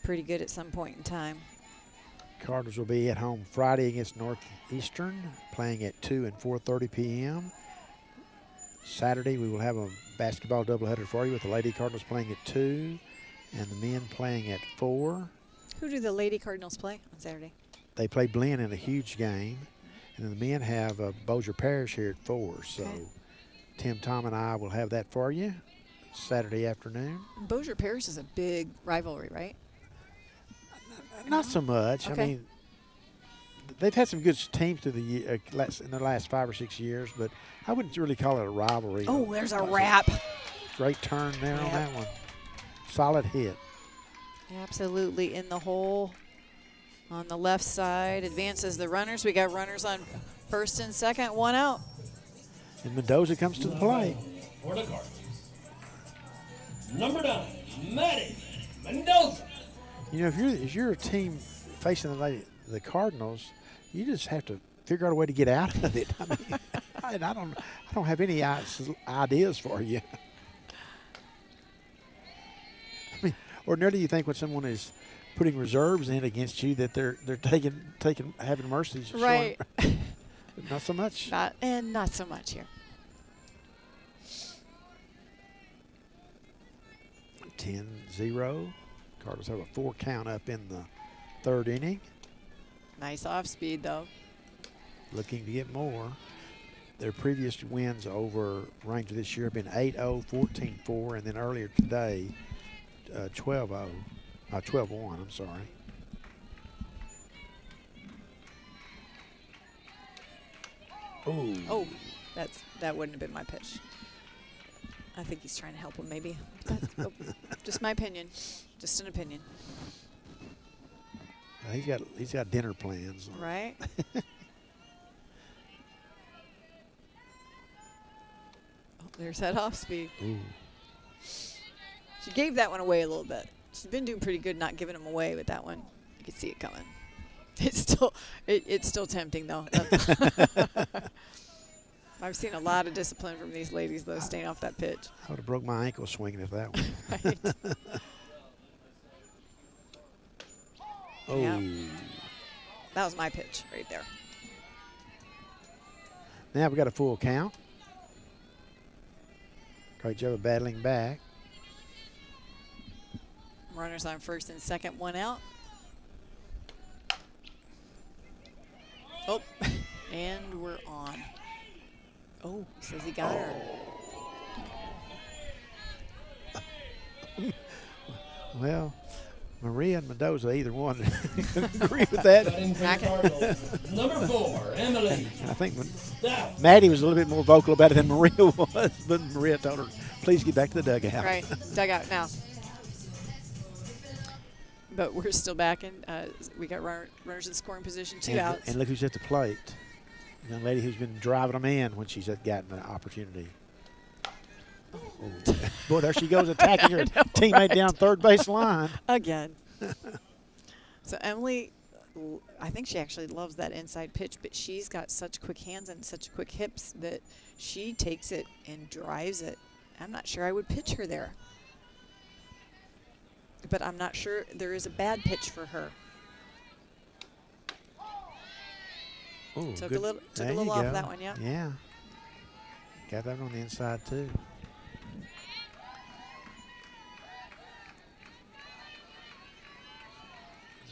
pretty good at some point in time. Cardinals will be at home Friday against Northeastern, playing at 2 and 4:30 p.m. Saturday, we will have a basketball doubleheader for you with the Lady Cardinals playing at 2 and the men playing at 4. Who do the Lady Cardinals play on Saturday? They play Blinn in a huge game, and then the men have Bossier Parish here at 4. So Tim, Tom, and I will have that for you Saturday afternoon. Bossier Parish is a big rivalry, right? Not so much. Okay. I mean, they've had some good teams through the year, in the last 5 or 6 years, but I wouldn't really call it a rivalry. Oh, there's a wrap. Great turn there on that one. Solid hit. Absolutely in the hole on the left side. Advances the runners. We got runners on first and second, 1 out. And Mendoza comes to the plate. For the Cardinals, number 9, Maddie Mendoza. You know, if you're a team facing the Cardinals, you just have to figure out a way to get out of it. I mean, I don't have any ideas for you. I mean, ordinarily you think when someone is putting reserves in against you that they're having mercy. Right. Not so much. Not so much here. 10-0. Cardinals have a 4 count up in the 3rd inning. Nice off speed, though. Looking to get more. Their previous wins over Ranger this year have been 8-0, 14-4, and then earlier today, 12-0. 12-1, I'm sorry. Ooh. Oh, that wouldn't have been my pitch. I think he's trying to help him, maybe. But, just my opinion. Just an opinion. He's got dinner plans. Right. Oh, there's that off speed. Ooh. She gave that one away a little bit. She's been doing pretty good not giving them away with that one. You can see it coming. It's still tempting though. I've seen a lot of discipline from these ladies though, staying off that pitch. I would have broke my ankle swinging at that one. Right. Oh. Yeah. That was my pitch right there. Now we got a full count. Great job of battling back. Runners on first and second, 1 out. Oh, And we're on. Oh, says he got her. Well, Maria and Mendoza, either one, agree with that. Number 4, Emily. I think Maddie was a little bit more vocal about it than Maria was, but Maria told her, please get back to the dugout. Right, dugout now. But we're still back in. We got runners in scoring position, 2 outs. And look who's at the plate. The young lady who's been driving them in when she's gotten an opportunity. Oh. Boy, there she goes attacking her teammate down third base line. Again. So Emily, I think she actually loves that inside pitch, but she's got such quick hands and such quick hips that she takes it and drives it. I'm not sure I would pitch her there. But I'm not sure there is a bad pitch for her. Ooh, took a little off that one, yeah. Yeah. Got that on the inside, too.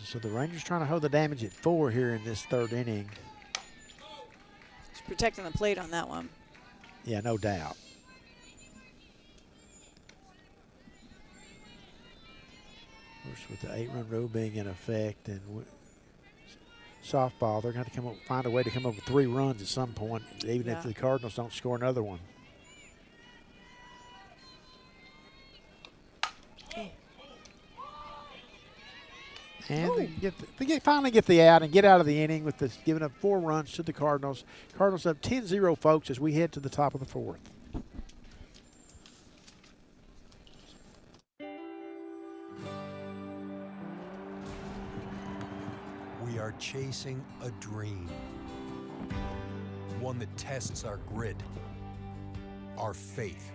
So the Rangers trying to hold the damage at 4 here in this 3rd inning. She's protecting the plate on that one. Yeah, no doubt. Of course, with the 8-run rule being in effect and softball, they're going to find a way to come up with 3 runs at some point, even if the Cardinals don't score another one. And they finally get the out and get out of the inning with this, giving up 4 runs to the Cardinals. Cardinals up 10-0, folks, as we head to the top of the 4th. We are chasing a dream. One that tests our grit, our faith,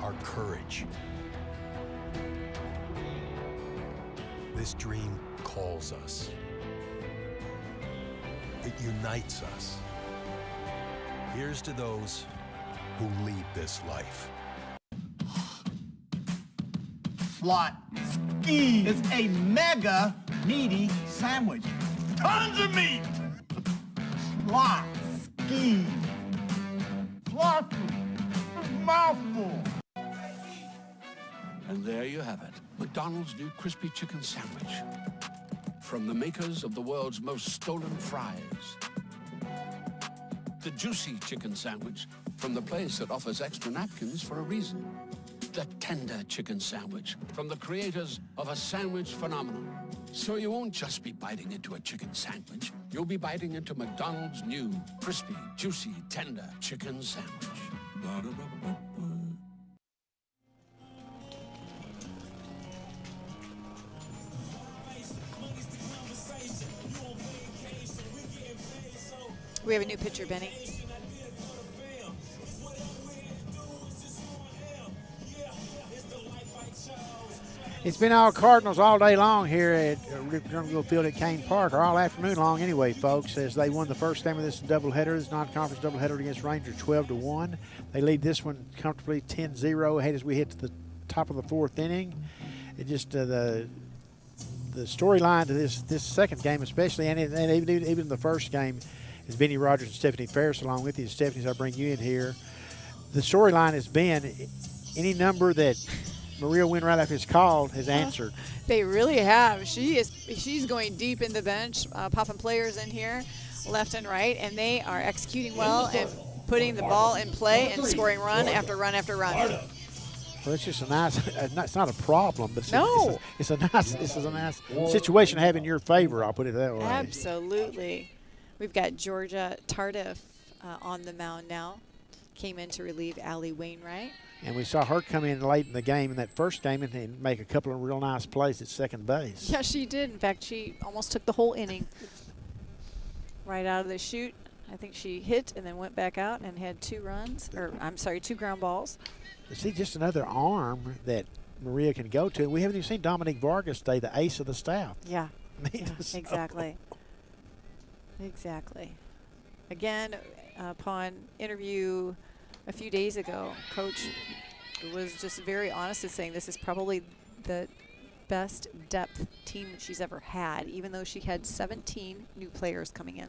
our courage. This dream calls us. It unites us. Here's to those who lead this life. Slot Ski is a mega meaty sandwich. Tons of meat. Slot Ski. Sloppy. Mouthful. And there you have it, McDonald's new crispy chicken sandwich. From the makers of the world's most stolen fries. The juicy chicken sandwich from the place that offers extra napkins for a reason. The tender chicken sandwich from the creators of a sandwich phenomenon. So you won't just be biting into a chicken sandwich, you'll be biting into McDonald's new crispy, juicy, tender chicken sandwich. Ba-da-ba-ba-ba. We have a new pitcher, Benny. It's been all Cardinals all day long here at Drumville Field at Kane Park, or all afternoon long anyway, folks, as they won the first game of this doubleheader, this non-conference doubleheader against Rangers 12-1. They lead this one comfortably 10-0 as we hit to the top of the 4th inning. It just the storyline to this second game especially, and even the first game, is Benny Rogers and Stephanie Ferris along with you. Stephanie, as I bring you in here, the storyline has been any number that Maria Winwright has called has answered. They really have. She's going deep in the bench, popping players in here left and right, and they are executing well and putting the ball in play and scoring run after run after run. Well, it's just a nice. It's not a problem, but it's a nice situation to have in your favor. I'll put it that way. Absolutely. We've got Georgia Tardif on the mound now. Came in to relieve Allie Wainwright. And we saw her come in late in the game, in that first game, and make a couple of real nice plays at second base. Yeah, she did. In fact, she almost took the whole inning right out of the chute. I think she hit and then went back out and had 2 ground balls. See, just another arm that Maria can go to. We haven't even seen Dominique Vargas stay the ace of the staff. Yeah, exactly. Exactly. Again, upon interview a few days ago, Coach was just very honest in saying this is probably the best depth team that she's ever had, even though she had 17 new players coming in.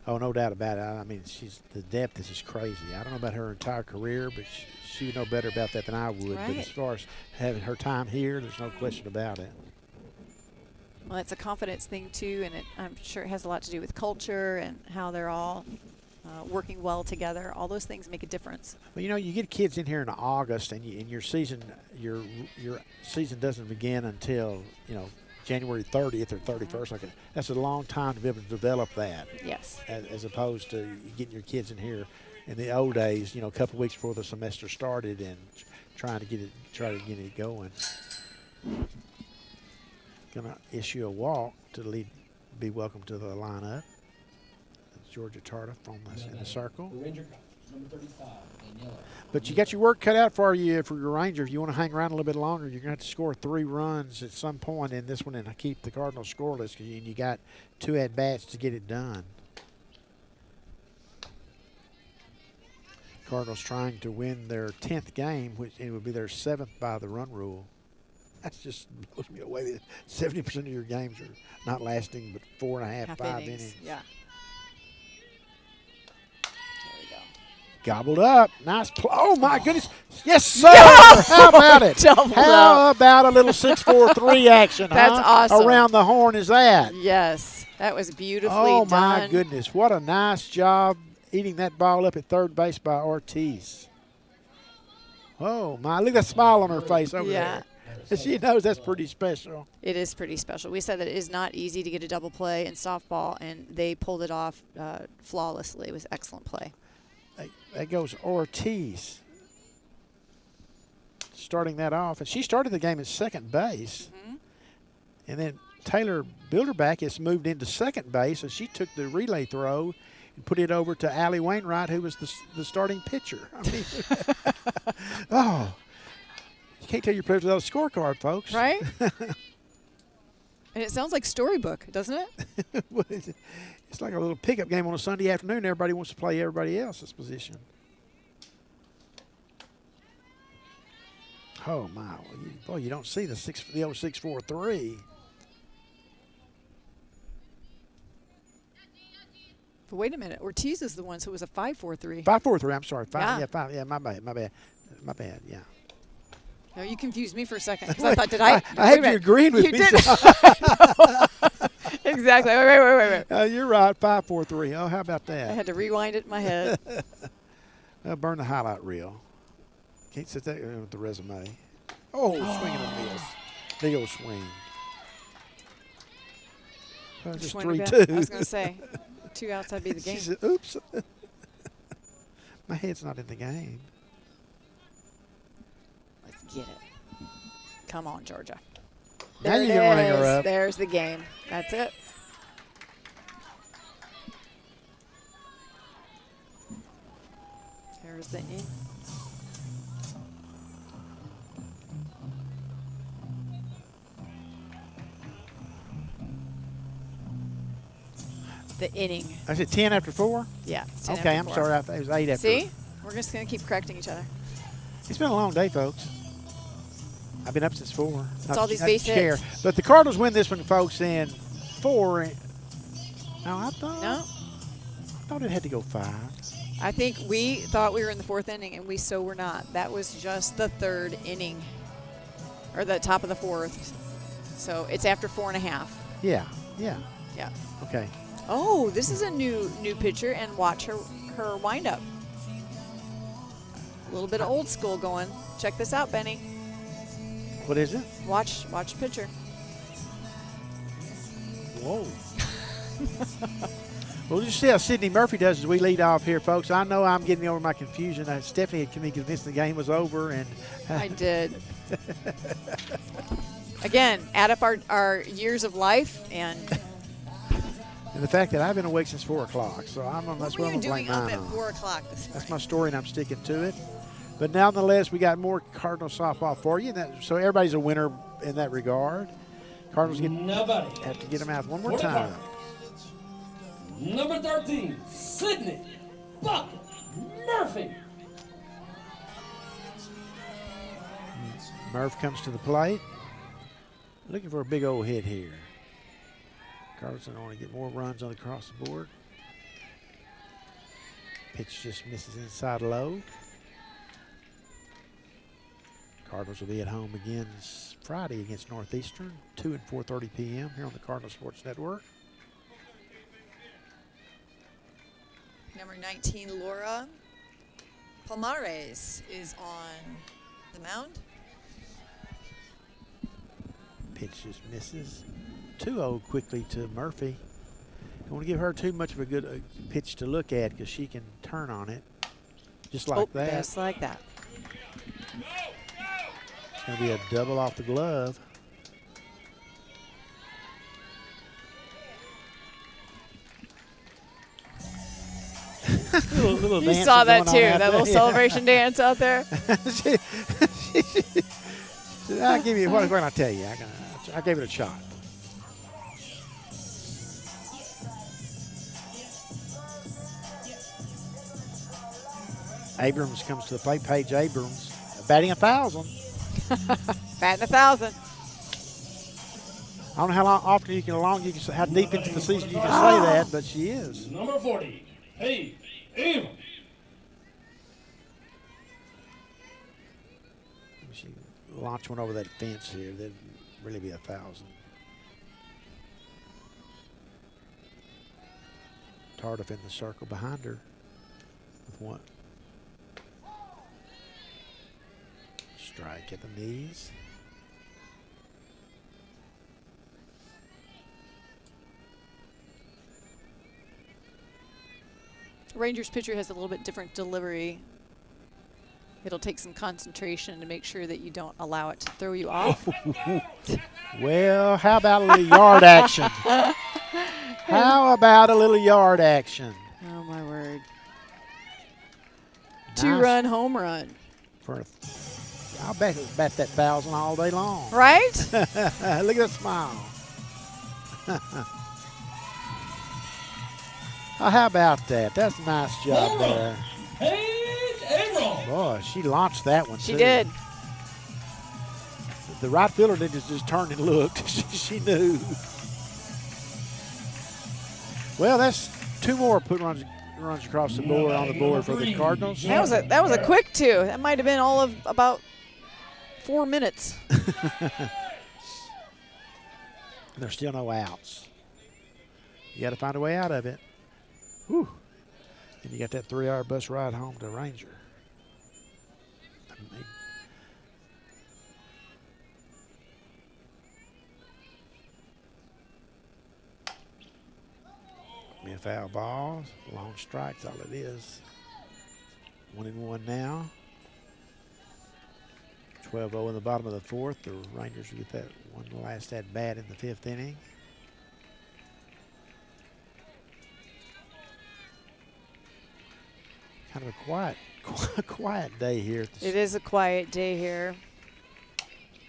Oh, no doubt about it. I mean, the depth is just crazy. I don't know about her entire career, but she would know better about that than I would. Right. But as far as having her time here, there's no question about it. Well, it's a confidence thing, too, and I'm sure it has a lot to do with culture and how they're all working well together. All those things make a difference. Well, you know, you get kids in here in August, and your season doesn't begin until, you know, January 30th or 31st. That's a long time to be able to develop that. Yes. As opposed to getting your kids in here in the old days, you know, a couple of weeks before the semester started and try to get it going. Gonna issue a walk to be welcome to the lineup. That's Georgia Tardif in the circle. Ranger College, number 35 in yellow. But you got your work cut out for you for your Ranger. If you want to hang around a little bit longer, you're going to have to score 3 runs at some point in this one and keep the Cardinals scoreless, because you got 2 at-bats to get it done. Cardinals trying to win their 10th game, which it would be their 7th by the run rule. That's just blows me away. 70% of your games are not lasting but 4.5, 5 innings. Yeah. Gobbled up. Nice play. Oh, my goodness. Yes, sir. Yeah. How about it? Doubled How up. about a little 6-4-3 action, That's huh? awesome. Around the horn is that. Yes. That was beautifully Oh, done. my goodness. What a nice job eating that ball up at third base by Ortiz. Oh, my. Look at that smile on her face over there. She knows that's pretty special. It is pretty special. We said that it is not easy to get a double play in softball, and they pulled it off flawlessly. It was excellent play. That goes Ortiz. Starting that off. And she started the game at second base. Mm-hmm. And then Taylor Bilderback has moved into second base, and she took the relay throw and put it over to Allie Wainwright, who was the starting pitcher. I mean, oh, you can't tell your players without a scorecard, folks. Right? And it sounds like storybook, doesn't it? It's like a little pickup game on a Sunday afternoon. Everybody wants to play everybody else's position. Oh, my. Boy, you don't see the old 6-4-3. But wait a minute. Ortiz is the one, so it was a 5-4-3. 5-4-3, I'm sorry. Yeah. Yeah, my bad, yeah. No, you confused me for a second, because I thought, did I? I had you agreeing with me. Did. Exactly. Wait. You're right, 5-4-3. Oh, how about that? I had to rewind it in my head. Burn the highlight reel. Can't sit that with the resume. Oh, swing and a miss. Big old swing. Just 3-2. I was going to say, 2 outs, that'd be the game. She said, oops. My head's not in the game. Let's get it. Come on, Georgia. Now There you it can ring her is. up. There's the game. That's it. There's the in. The inning. I said 10 after 4? Yeah. It's 10 okay, after I'm 4. sorry. I thought it was 8 after. See? We're just going to keep correcting each other. It's been a long day, folks. I've been up since 4. It's all these base hits. But the Cardinals win this one, folks, in 4. No, I thought it had to go 5. I think we thought we were in the 4th inning, and we so were not. That was just the 3rd inning, or the top of the 4th. So it's after 4.5. Yeah. Okay. Oh, this is a new pitcher, and watch her wind up. A little bit of old school going. Check this out, Benny. What is it? Watch pitcher. Whoa. Well, just see how Sydney Murphy does as we lead off here, folks. I know I'm getting over my confusion. Stephanie had me convinced the game was over, and I did. Again, add up our years of life, and the fact that I've been awake since 4 o'clock. So that's what I'm going to blame up mine at on. 4 o'clock this morning? That's my story, and I'm sticking to it. But nonetheless, we got more Cardinal softball for you. So everybody's a winner in that regard. Cardinals have to get them out one more time. Number 13, Sydney Bucket Murphy. Murph comes to the plate. Looking for a big old hit here. Cardinals want to get more runs on across the board. Pitch just misses inside low. Cardinals will be at home again Friday against Northeastern, 2 and 4:30 p.m. here on the Cardinal Sports Network. Number 19, Laura Palmares is on the mound. Pitch just misses. 2-0 quickly to Murphy. Don't want to give her too much of a good pitch to look at because she can turn on it just like that. Just like that. It's going to be a double off the glove. little You saw that too, that little celebration dance out there. I'll give you, what can I tell you? I gave it a shot. Abrams comes to the plate. Paige Abrams batting 1,000. Batting 1,000. I don't know how often you can, how deep into the season you can say that, but she is. Number 40, Paige Abrams. She launch one over that fence here. That'd really be 1,000. Tardif in the circle behind her with one. Strike at the knees. Rangers pitcher has a little bit different delivery. It'll take some concentration to make sure that you don't allow it to throw you off. Well, how about a little yard action? How about a little yard action? Oh, my word. Nice. 2-run home run. I'll bet that 1,000 all day long. Right? Look at that smile. Oh, how about that? That's a nice job there. Paige Abrams. Boy, she launched that one, She too. did. The right fielder did just turn and looked. She knew. Well, that's 2 more runs across the board on the board for the Cardinals. That was a quick 2. That might have been all of about 4 minutes. There's still no outs. You got to find a way out of it. Whew. And you got that 3-hour bus ride home to Ranger. Be a foul ball, long strikes, all it is. 1-1 now. 12-0 in the bottom of the 4th. The Rangers will get that one last at bat in the 5th inning. Kind of a quiet day here. It is a quiet day here.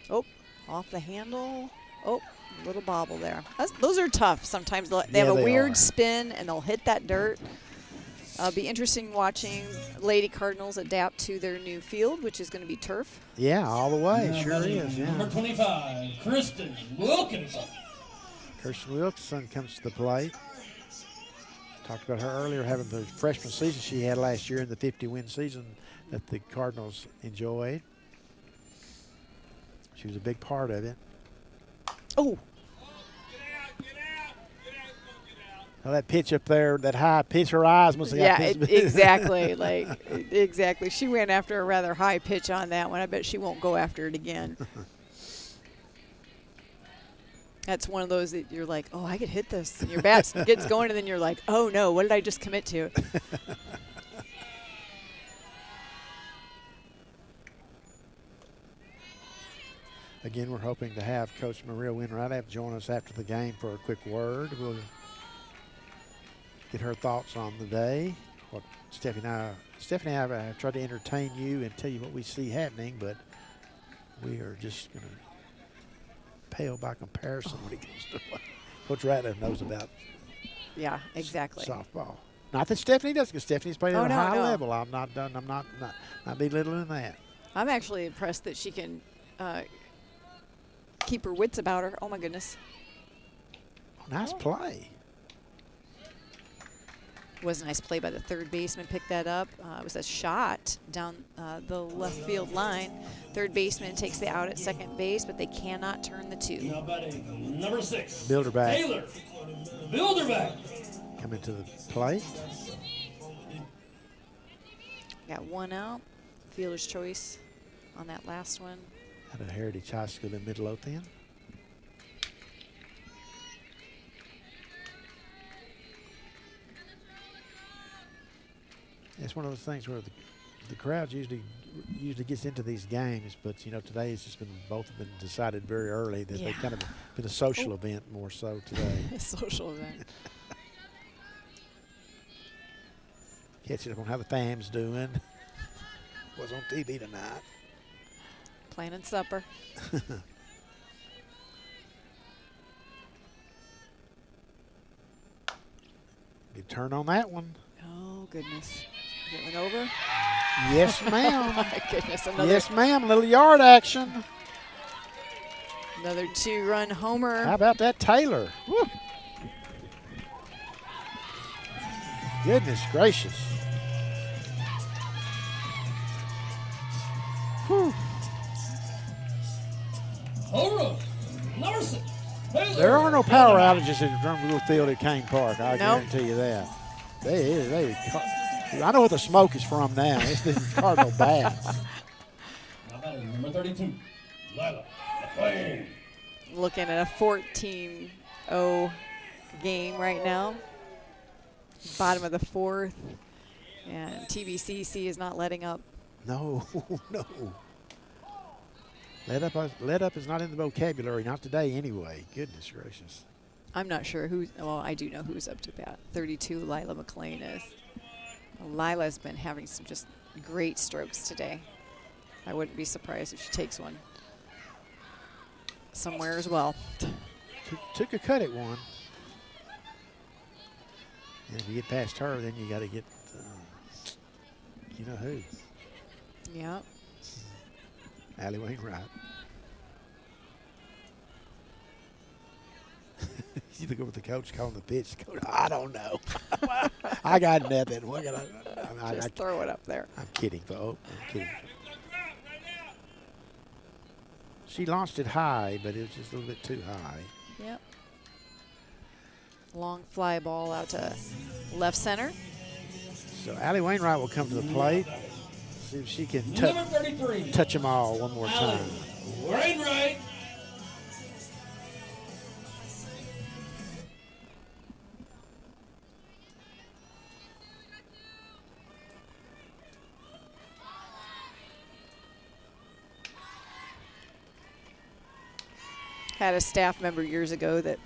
Oh, off the handle. Oh, a little bobble there. Those are tough. Sometimes they have a weird spin and they'll hit that dirt. It'll be interesting watching Lady Cardinals adapt to their new field, which is going to be turf. Yeah, all the way. Sure is. Yeah. Number 25, Kristen Wilkinson. Kirsten Wilkinson comes to the plate. Talked about her earlier, having the freshman season she had last year in the 50-win season that the Cardinals enjoyed. She was a big part of it. Oh. Well, that pitch up there, that high pitch, her eyes must have got exactly. Exactly. She ran after a rather high pitch on that one. I bet she won't go after it again. That's one of those that you're like, oh, I could hit this. And your bat gets going, and then you're like, oh, no, what did I just commit to? Again, we're hoping to have Coach Maria Winwright join us after the game for a quick word. We'll get her thoughts on the day. What Stephanie and I have tried to entertain you and tell you what we see happening, but we are just going to pale by comparison when it comes to what Coach Ratliff knows about. Yeah, exactly. Softball. Not that Stephanie does, because Stephanie's playing at a high no. level. I'm not done. I'm not belittling that. I'm actually impressed that she can keep her wits about her. Oh, my goodness. Nice play. Was a nice play by the third baseman. Picked that up. It was a shot down the left field line. Third baseman takes the out at second base, but they cannot turn the 2. Now batting number 6. Bilderback. Taylor. Bilderback. Coming to the plate. Got 1 out. Fielder's choice on that last one. Out of Heritage High School in Midlothian. It's one of those things where the crowd usually gets into these games, but you know today it's just been both have been decided very early that they've kind of been a social event more so today. A social event. Catching up on how the fam's doing. Was on TV tonight. Planning supper. Good turn on that one. Oh, goodness. Get one over? Yes, ma'am. Oh, my goodness. Another, yes, ma'am. A little yard action. Another 2-run homer. How about that Taylor? Woo. Goodness gracious. Whew. Home number 6. Taylor. There are no power outages at Drumville Field at Kane Park. I Nope. guarantee you that. I know what the smoke is from now. It's the Cardinal bats. Now batting number 32. Lila McLean. Looking at a 14-0 game right now. Bottom of the 4th. And TVCC is not letting up. No, no. Let up is not in the vocabulary, not today anyway. Goodness gracious. I'm not sure who, well, I do know who's up to bat. 32, Lila McLean is. Lila's been having some just great strokes today. I wouldn't be surprised if she takes one somewhere as well. Took a cut at one. And if you get past her, then you got to get, you know who. Yeah. Allie Wainwright. You look over at the coach calling the pitch. Coach, I don't know. I got nothing. What can I Just throw it up there. I'm kidding, folks. I'm kidding. She launched it high, but it was just a little bit too high. Yep. Long fly ball out to left center. So Allie Wainwright will come to the plate. See if she can Number 33. touch them all one more time. Wainwright. Had a staff member years ago that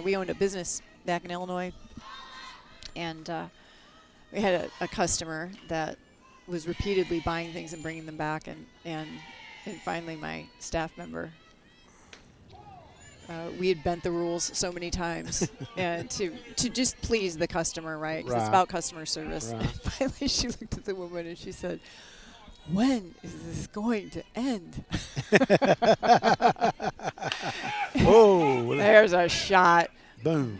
we owned a business back in Illinois, and we had a customer that was repeatedly buying things and bringing them back, and finally my staff member, we had bent the rules so many times and to just please the customer, right? Because it's about customer service. Right. And finally she looked at the woman and she said, "When is this going to end?" Oh, there's a shot. Boom.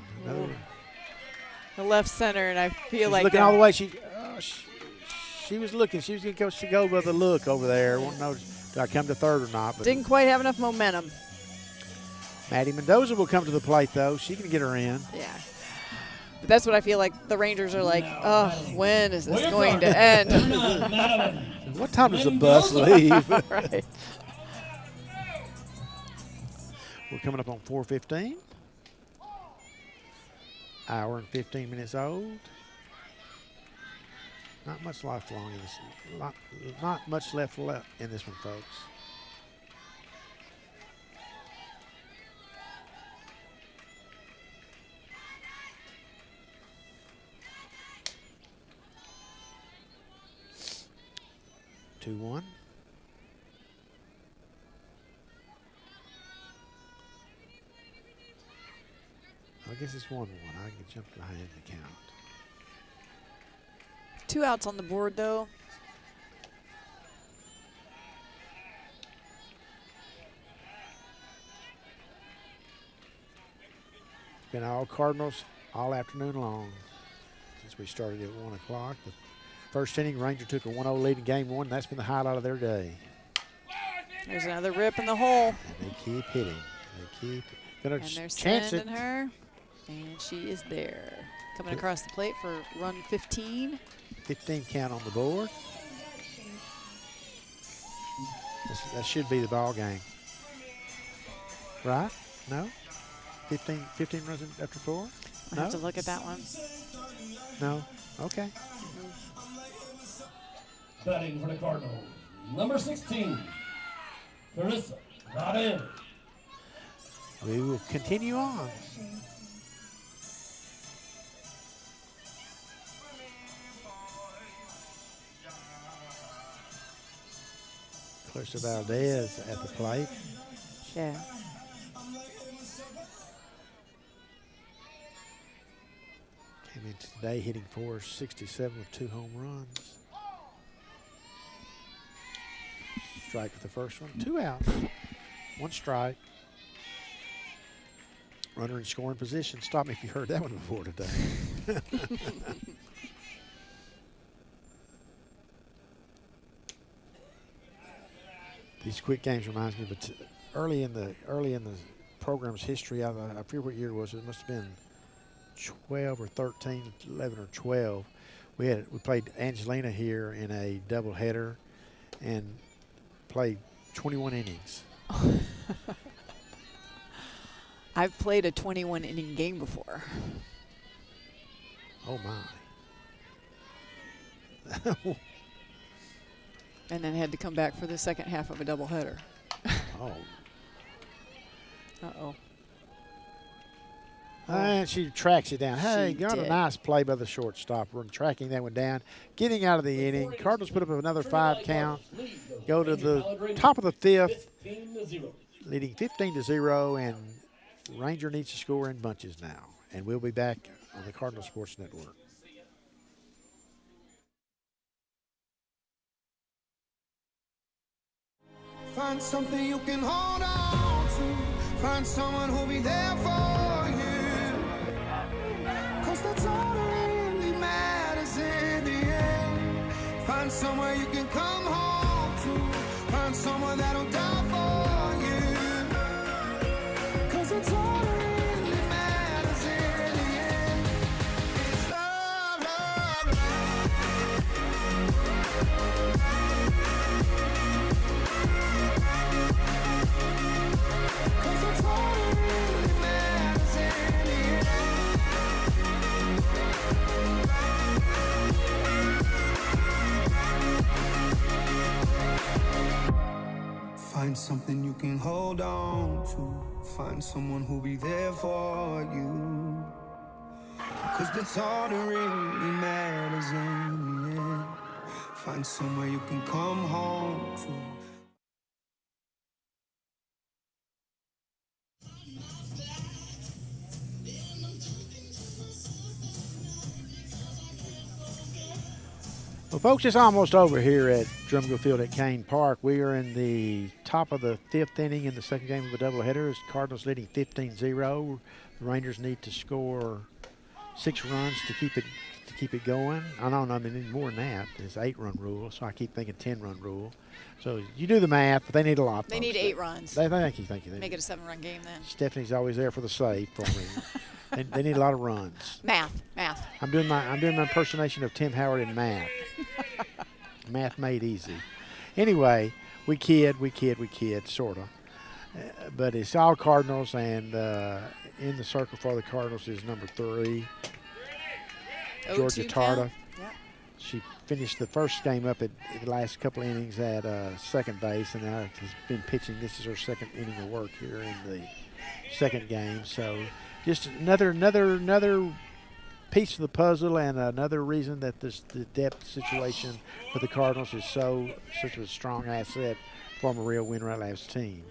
The left center, and I feel She's like looking all the way. She was looking. She was going to go with a look over there. Won't know did I come to third or not. But didn't quite have enough momentum. Maddie Mendoza will come to the plate, though. She can get her in. Yeah. But that's what I feel like the Rangers are like, oh, when is this going to end? What time does the bus leave? Right. We're coming up on 4:15. Hour and 15 minutes old. Not much left long in this. Not much left in this one, folks. Two one. I guess it's 1-1. I can jump behind the count. 2 outs on the board, though. Been all Cardinals all afternoon long since we started at 1 o'clock. The first inning, Ranger took a 1-0 lead in game one. That's been the highlight of their day. There's another rip in the hole. And they keep hitting. They keep gonna And they're chance sending it. her. And she is there. Coming across the plate for run 15. 15 count on the board. That should be the ball game. Right? No? 15 runs after 4? I No? have to look at that one. No? Okay. Batting for the Cardinals, number 16, Carissa Goddard. We will continue on. Clarissa Valdez at the plate. Yeah. Came in today hitting .467 with 2 home runs. Strike with the first one. 2 outs. 1 strike. Runner in scoring position. Stop me if you heard that one before today. These quick games reminds me, but early in the program's history, I forget what year it was. It must have been 12 or 13, 11 or 12. We played Angelina here in a doubleheader, and played 21 innings. I've played a 21-inning game before. Oh my! And then had to come back for the second half of a doubleheader. Oh. Uh-oh. And she tracks it down. Hey, She got a did. nice play by the shortstop. We're tracking that one down. Getting out of the inning. Cardinals put up another 5 count. Go to the top of the 5th, leading 15-0, and Ranger needs to score in bunches now. And we'll be back on the Cardinal Sports Network. Find something you can hold on to. Find someone who'll be there for you. 'Cause that's all that really matters in the end. Find somewhere you can come home to. Find someone that'll die for you. 'Cause that's all that really matters in the end. It's love, love, Find something you can hold on to. Find someone who'll be there for you. 'Cause that's all that really matters in the end. Find somewhere you can come home to. Well, folks, it's almost over here at Drumgo Field at Kane Park. We are in the top of the 5th inning in the second game of the doubleheader. As Cardinals leading 15-0. The Rangers need to score 6 runs to keep it going. I don't know, they need more than that. It's 8-run rule, so I keep thinking 10-run rule. So you do the math, but they need a lot. They need 8 runs. Thank you. Make it a 7-run game then. Stephanie's always there for the save for me. They need a lot of runs. Math. I'm doing my impersonation of Tim Howard in math. Math made easy. Anyway, we kid, sort of. But it's all Cardinals, and in the circle for the Cardinals is number 3, Georgia Tarta. Yep. She finished the first game up at the last couple of innings at second base, and now has been pitching. This is her second inning of work here in the second game. So just another piece of the puzzle, and another reason that the depth situation for the Cardinals is such a strong asset for Maria Winratlaff's team.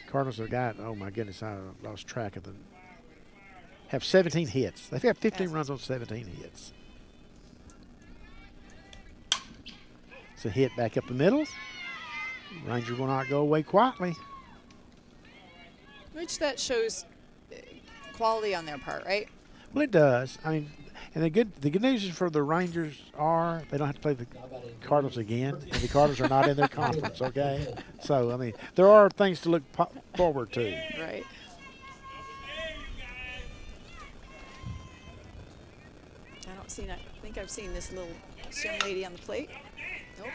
Cardinals have got, oh my goodness, I lost track of them. Have 17 hits. They've got 15 runs on 17 hits. It's a hit back up the middle. Ranger will not go away quietly. Which that shows quality on their part, right? Well, it does. I mean, and the good news is for the Rangers are they don't have to play the Cardinals again, and the Cardinals are not in their conference. Okay, so I mean there are things to look forward to. Right. I think I've seen this little young lady on the plate. Nope.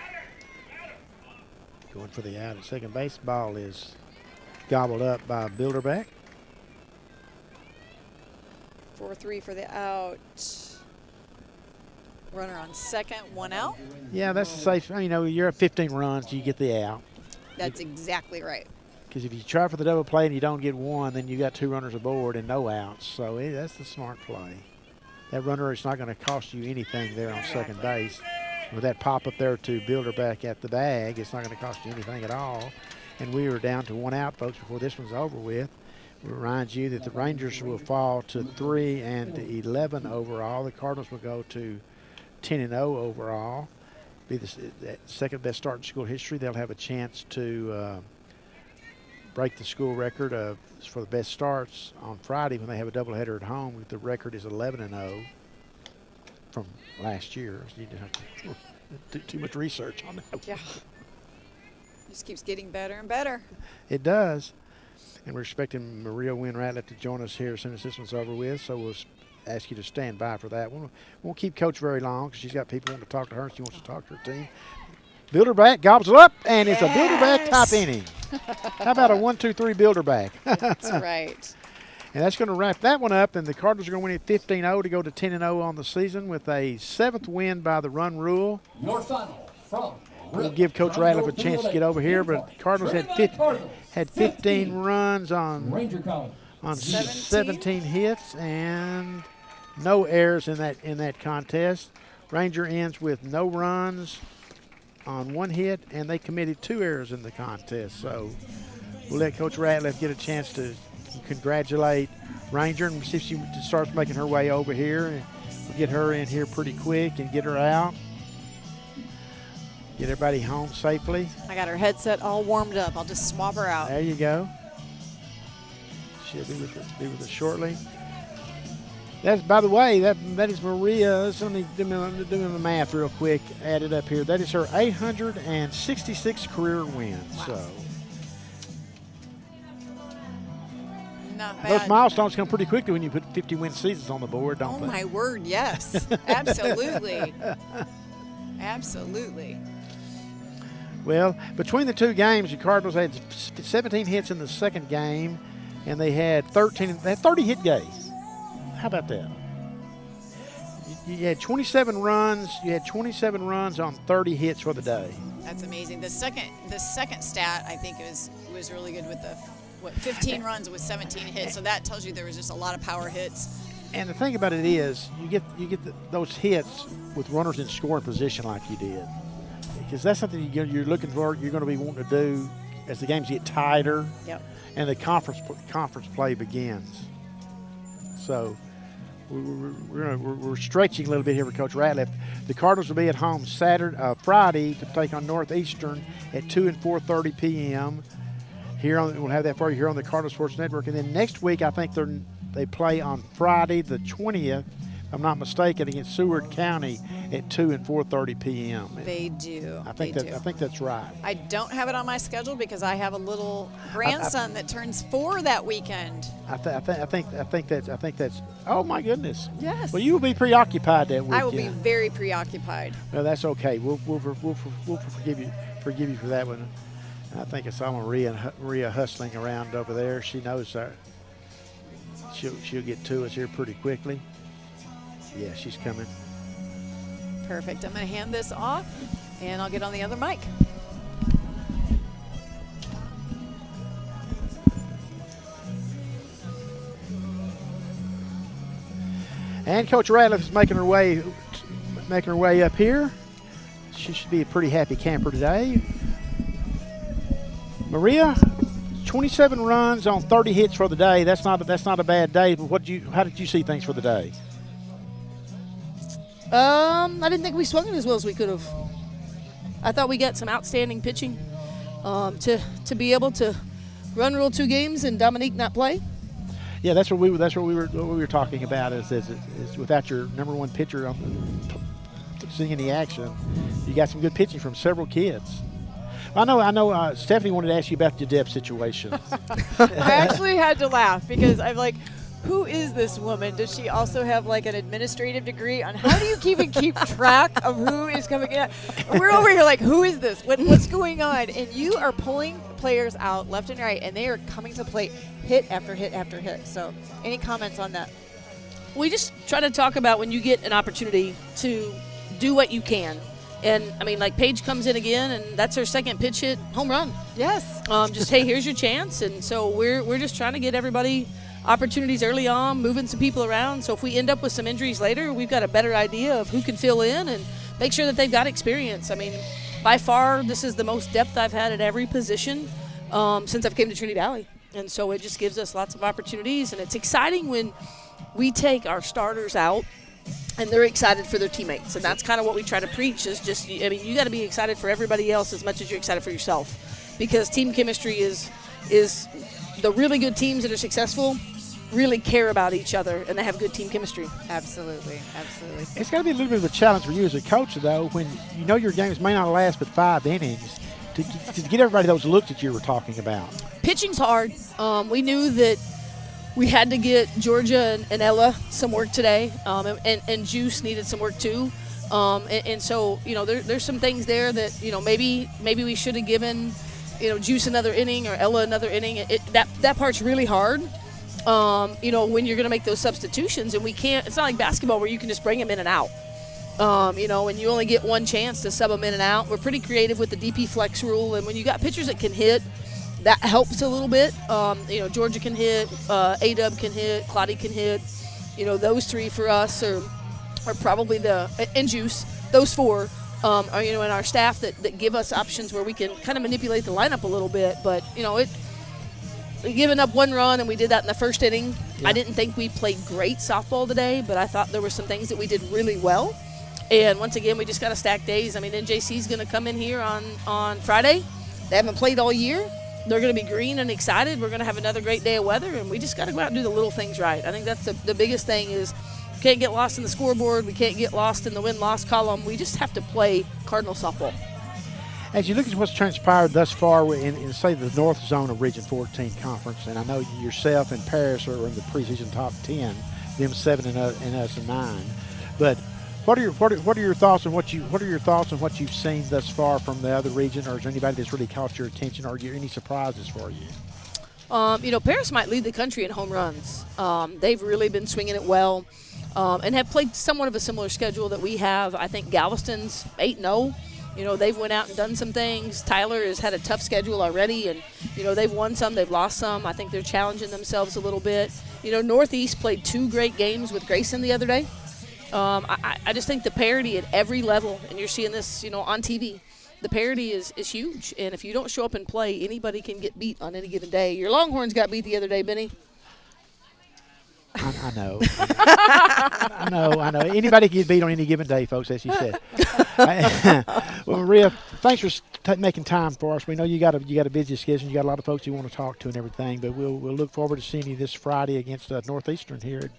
Going for the out at second base. Ball is gobbled up by Bilderbeck. 4-3 for the out. Runner on second, 1 out. Yeah, that's safe. You know, you're at 15 runs, you get the out. That's exactly right. Because if you try for the double play and you don't get one, then you got 2 runners aboard and no outs. So that's the smart play. That runner is not going to cost you anything there on second base. With that pop up there to Bilderbeck at the bag, it's not going to cost you anything at all. And we are down to 1 out, folks, before this one's over with. We remind you that the Rangers will fall to 3-11 overall. The Cardinals will go to 10-0 overall. Be the second best start in school history. They'll have a chance to break the school record for the best starts on Friday when they have a doubleheader at home. The record is 11-0 from last year. So you didn't have to do too much research on that. Yeah. Just keeps getting better and better. It does. And we're expecting Maria Wynn Ratliff to join us here as soon as this one's over with. So we'll ask you to stand by for that. We won't keep Coach very long because she's got people wanting to talk to her and she wants to talk to her team. Bilderbeck gobbles it up, and it's a Bilderbeck top inning. How about a 1-2-3 Bilderbeck? That's right. And that's going to wrap that one up, and the Cardinals are going to win it 15-0 to go to 10-0 on the season with a 7th win by the run rule. Your final from We'll give Coach Ratliff a chance to get over here, but the Cardinals had 15 runs on 17 hits and no errors in that contest. Ranger ends with no runs on 1 hit, and they committed 2 errors in the contest. So we'll let Coach Ratliff get a chance to congratulate Ranger and see if she starts making her way over here. And we'll get her in here pretty quick and get her out. Get everybody home safely. I got her headset all warmed up. I'll just swap her out. There you go. She'll be with us shortly. That's, by the way, that is Maria. Let me do the math real quick. Add it up here. That is her 866 career wins. Wow. So not bad. those milestones come pretty quickly when you put 50-win seasons on the board, don't they? Oh my word, yes, absolutely, absolutely. Well, between the 2 games, the Cardinals had 17 hits in the second game, and they had 30 hit days. How about that? You had 27 runs. You had 27 runs on 30 hits for the day. That's amazing. The second stat I think was really good with the 15 runs with 17 hits. So that tells you there was just a lot of power hits. And the thing about it is, you get those hits with runners in scoring position like you did, because that's something you're looking for. You're going to be wanting to do as the games get tighter. Yep. And the conference play begins. So we're stretching a little bit here with Coach Ratliff. The Cardinals will be at home Friday to take on Northeastern at 2 and 4:30 p.m. We'll have that for you here on the Cardinal Sports Network. And then next week, I think they play on Friday the 20th, if I'm not mistaken, against Seward County at 2 and 4:30 p.m. They do. I think that's right. I don't have it on my schedule because I have a little grandson that turns 4 that weekend. I think that's. Oh my goodness. Yes. Well, you will be preoccupied that weekend. I will be very preoccupied. No, that's okay. We'll forgive you for that one. I think I saw Maria hustling around over there. She knows that she'll get to us here pretty quickly. Yeah, she's coming. Perfect. I'm going to hand this off, and I'll get on the other mic. And Coach Ratliff is making her way up here. She should be a pretty happy camper today. Maria, 27 runs on 30 hits for the day. That's not a bad day. But how did you see things for the day? I didn't think we swung it as well as we could have. I thought we got some outstanding pitching to be able to run rule 2 games and Dominique not play. Yeah, that's what we were talking about. Is without your number one pitcher seeing any action, you got some good pitching from several kids. I know. Stephanie wanted to ask you about the depth situation. I actually had to laugh because I'm like, who is this woman? Does she also have like an administrative degree on how do you even keep track of who is coming in? We're over here like, who is this? What's going on? And you are pulling players out left and right, and they are coming to plate hit after hit after hit. So any comments on that? We just try to talk about when you get an opportunity to do what you can. And, I mean, like Paige comes in again, and that's her second pitch hit home run. Yes. Just, hey, here's your chance. And so we're just trying to get everybody opportunities early on, moving some people around. So if we end up with some injuries later, we've got a better idea of who can fill in and make sure that they've got experience. I mean, by far, this is the most depth I've had at every position since I've came to Trinity Valley. And so it just gives us lots of opportunities. And it's exciting when we take our starters out and they're excited for their teammates. And that's kind of what we try to preach is just, I mean, you got to be excited for everybody else as much as you're excited for yourself. Because team chemistry is the really good teams that are successful really care about each other and they have good team chemistry. Absolutely. It's got to be a little bit of a challenge for you as a coach, though, when you know your games may not last but 5 innings, to get everybody those looks that you were talking about. Pitching's hard. We knew that we had to get Georgia and Ella some work today, and Juice needed some work too. And so, you know, there's some things there that, you know, maybe we should have given, you know, Juice another inning or Ella another inning. That part's really hard. You know, when you're going to make those substitutions, and we can't. It's not like basketball where you can just bring them in and out. You know, and you only get one chance to sub them in and out. We're pretty creative with the DP flex rule, and when you got pitchers that can hit, that helps a little bit. You know, Georgia can hit, A-Dub can hit, Claudia can hit. You know, those three for us are probably and Juice, those four are, you know, in our staff that give us options where we can kind of manipulate the lineup a little bit. But, you know, giving up one run, and we did that in the first inning. Yeah. I didn't think we played great softball today, but I thought there were some things that we did really well. And once again, we just got to stack days. I mean, NJC's going to come in here on Friday. They haven't played all year. They're going to be green and excited. We're going to have another great day of weather, and we just got to go out and do the little things right. I think that's the biggest thing is we can't get lost in the scoreboard. We can't get lost in the win-loss column. We just have to play Cardinal softball. As you look at what's transpired thus far in say, the North Zone of Region 14 Conference, and I know yourself and Paris are in the preseason top 10, them 7 and us 9, but what are your thoughts on what you've seen thus far from the other region, or is there anybody that's really caught your attention, or any surprises for you? You know, Paris might lead the country in home runs. They've really been swinging it well, and have played somewhat of a similar schedule that we have. I think Galveston's 8-0. You know, they've went out and done some things. Tyler has had a tough schedule already, and, you know, they've won some, they've lost some. I think they're challenging themselves a little bit. You know, Northeast played 2 great games with Grayson the other day. I just think the parity at every level, and you're seeing this, you know, on TV, the parity is huge. And if you don't show up and play, anybody can get beat on any given day. Your Longhorns got beat the other day, Benny. I know. I know. Anybody can get beat on any given day, folks, as you said. Well, Maria, thanks for making time for us. We know you got a busy schedule. You got a lot of folks you want to talk to and everything, but we'll look forward to seeing you this Friday against Northeastern here.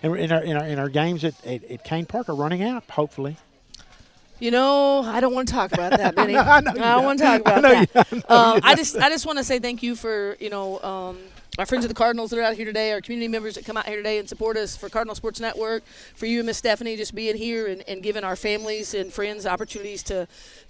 And in our games at Kane Park are running out, hopefully. You know, I don't want to talk about that, Benny. I don't want to talk about that. I just want to say thank you for, you know, our friends of the Cardinals that are out here today, our community members that come out here today and support us, for Cardinal Sports Network, for you and Miss Stephanie just being here and giving our families and friends opportunities to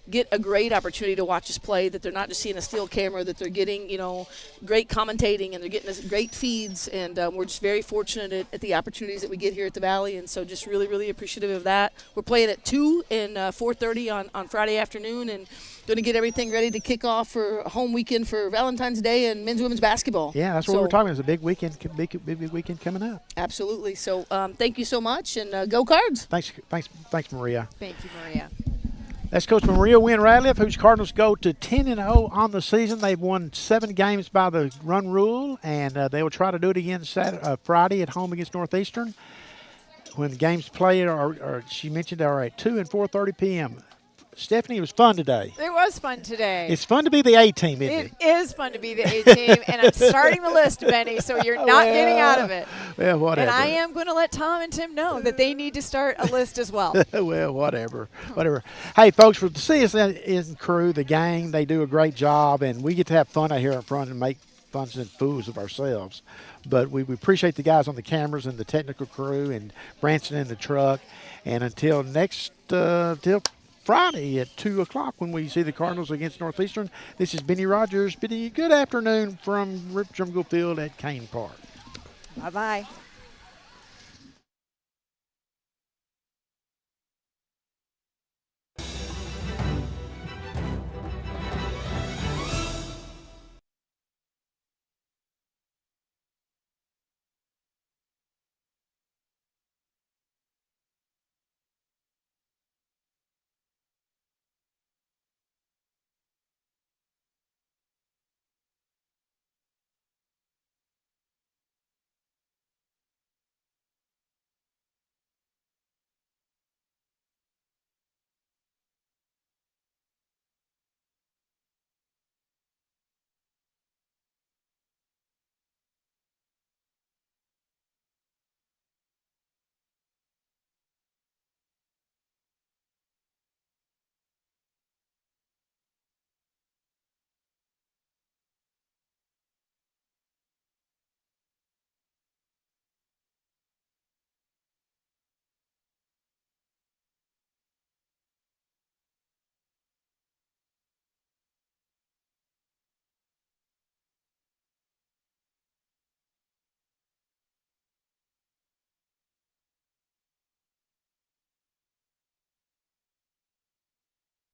get a great opportunity to watch us play, that they're not just seeing a still camera, that they're getting, you know, great commentating and they're getting us great feeds. And we're just very fortunate at the opportunities that we get here at the Valley. And so just really, really appreciative of that. We're playing at 2 and 4:30 on Friday afternoon, and going to get everything ready to kick off for a home weekend for Valentine's Day and men's and women's basketball. Yeah, that's what we're talking about. It's a big weekend, big weekend coming up. Absolutely. So thank you so much, and go Cards. Thanks, Maria. Thank you, Maria. That's Coach Maria Wynn Radliff, whose Cardinals go to 10-0 on the season. They've won 7 games by the run rule, and they will try to do it again Friday at home against Northeastern. When the games played, she mentioned, are at 2 and 4:30 p.m. Stephanie, it was fun today. It was fun today. It's fun to be the A team, isn't it? It is fun to be the A team, and I'm starting the list, Benny, so you're not getting out of it. Well, whatever. And I am going to let Tom and Tim know that they need to start a list as well. Well, whatever. Hey, folks, for the CSN crew, the gang, they do a great job, and we get to have fun out here up front and make fun and fools of ourselves. But we appreciate the guys on the cameras and the technical crew and Branson in the truck. And until till Friday at 2 o'clock when we see the Cardinals against Northeastern, this is Benny Rogers bidding you good afternoon from Rip Drumgoole Field at Kane Park. Bye-bye.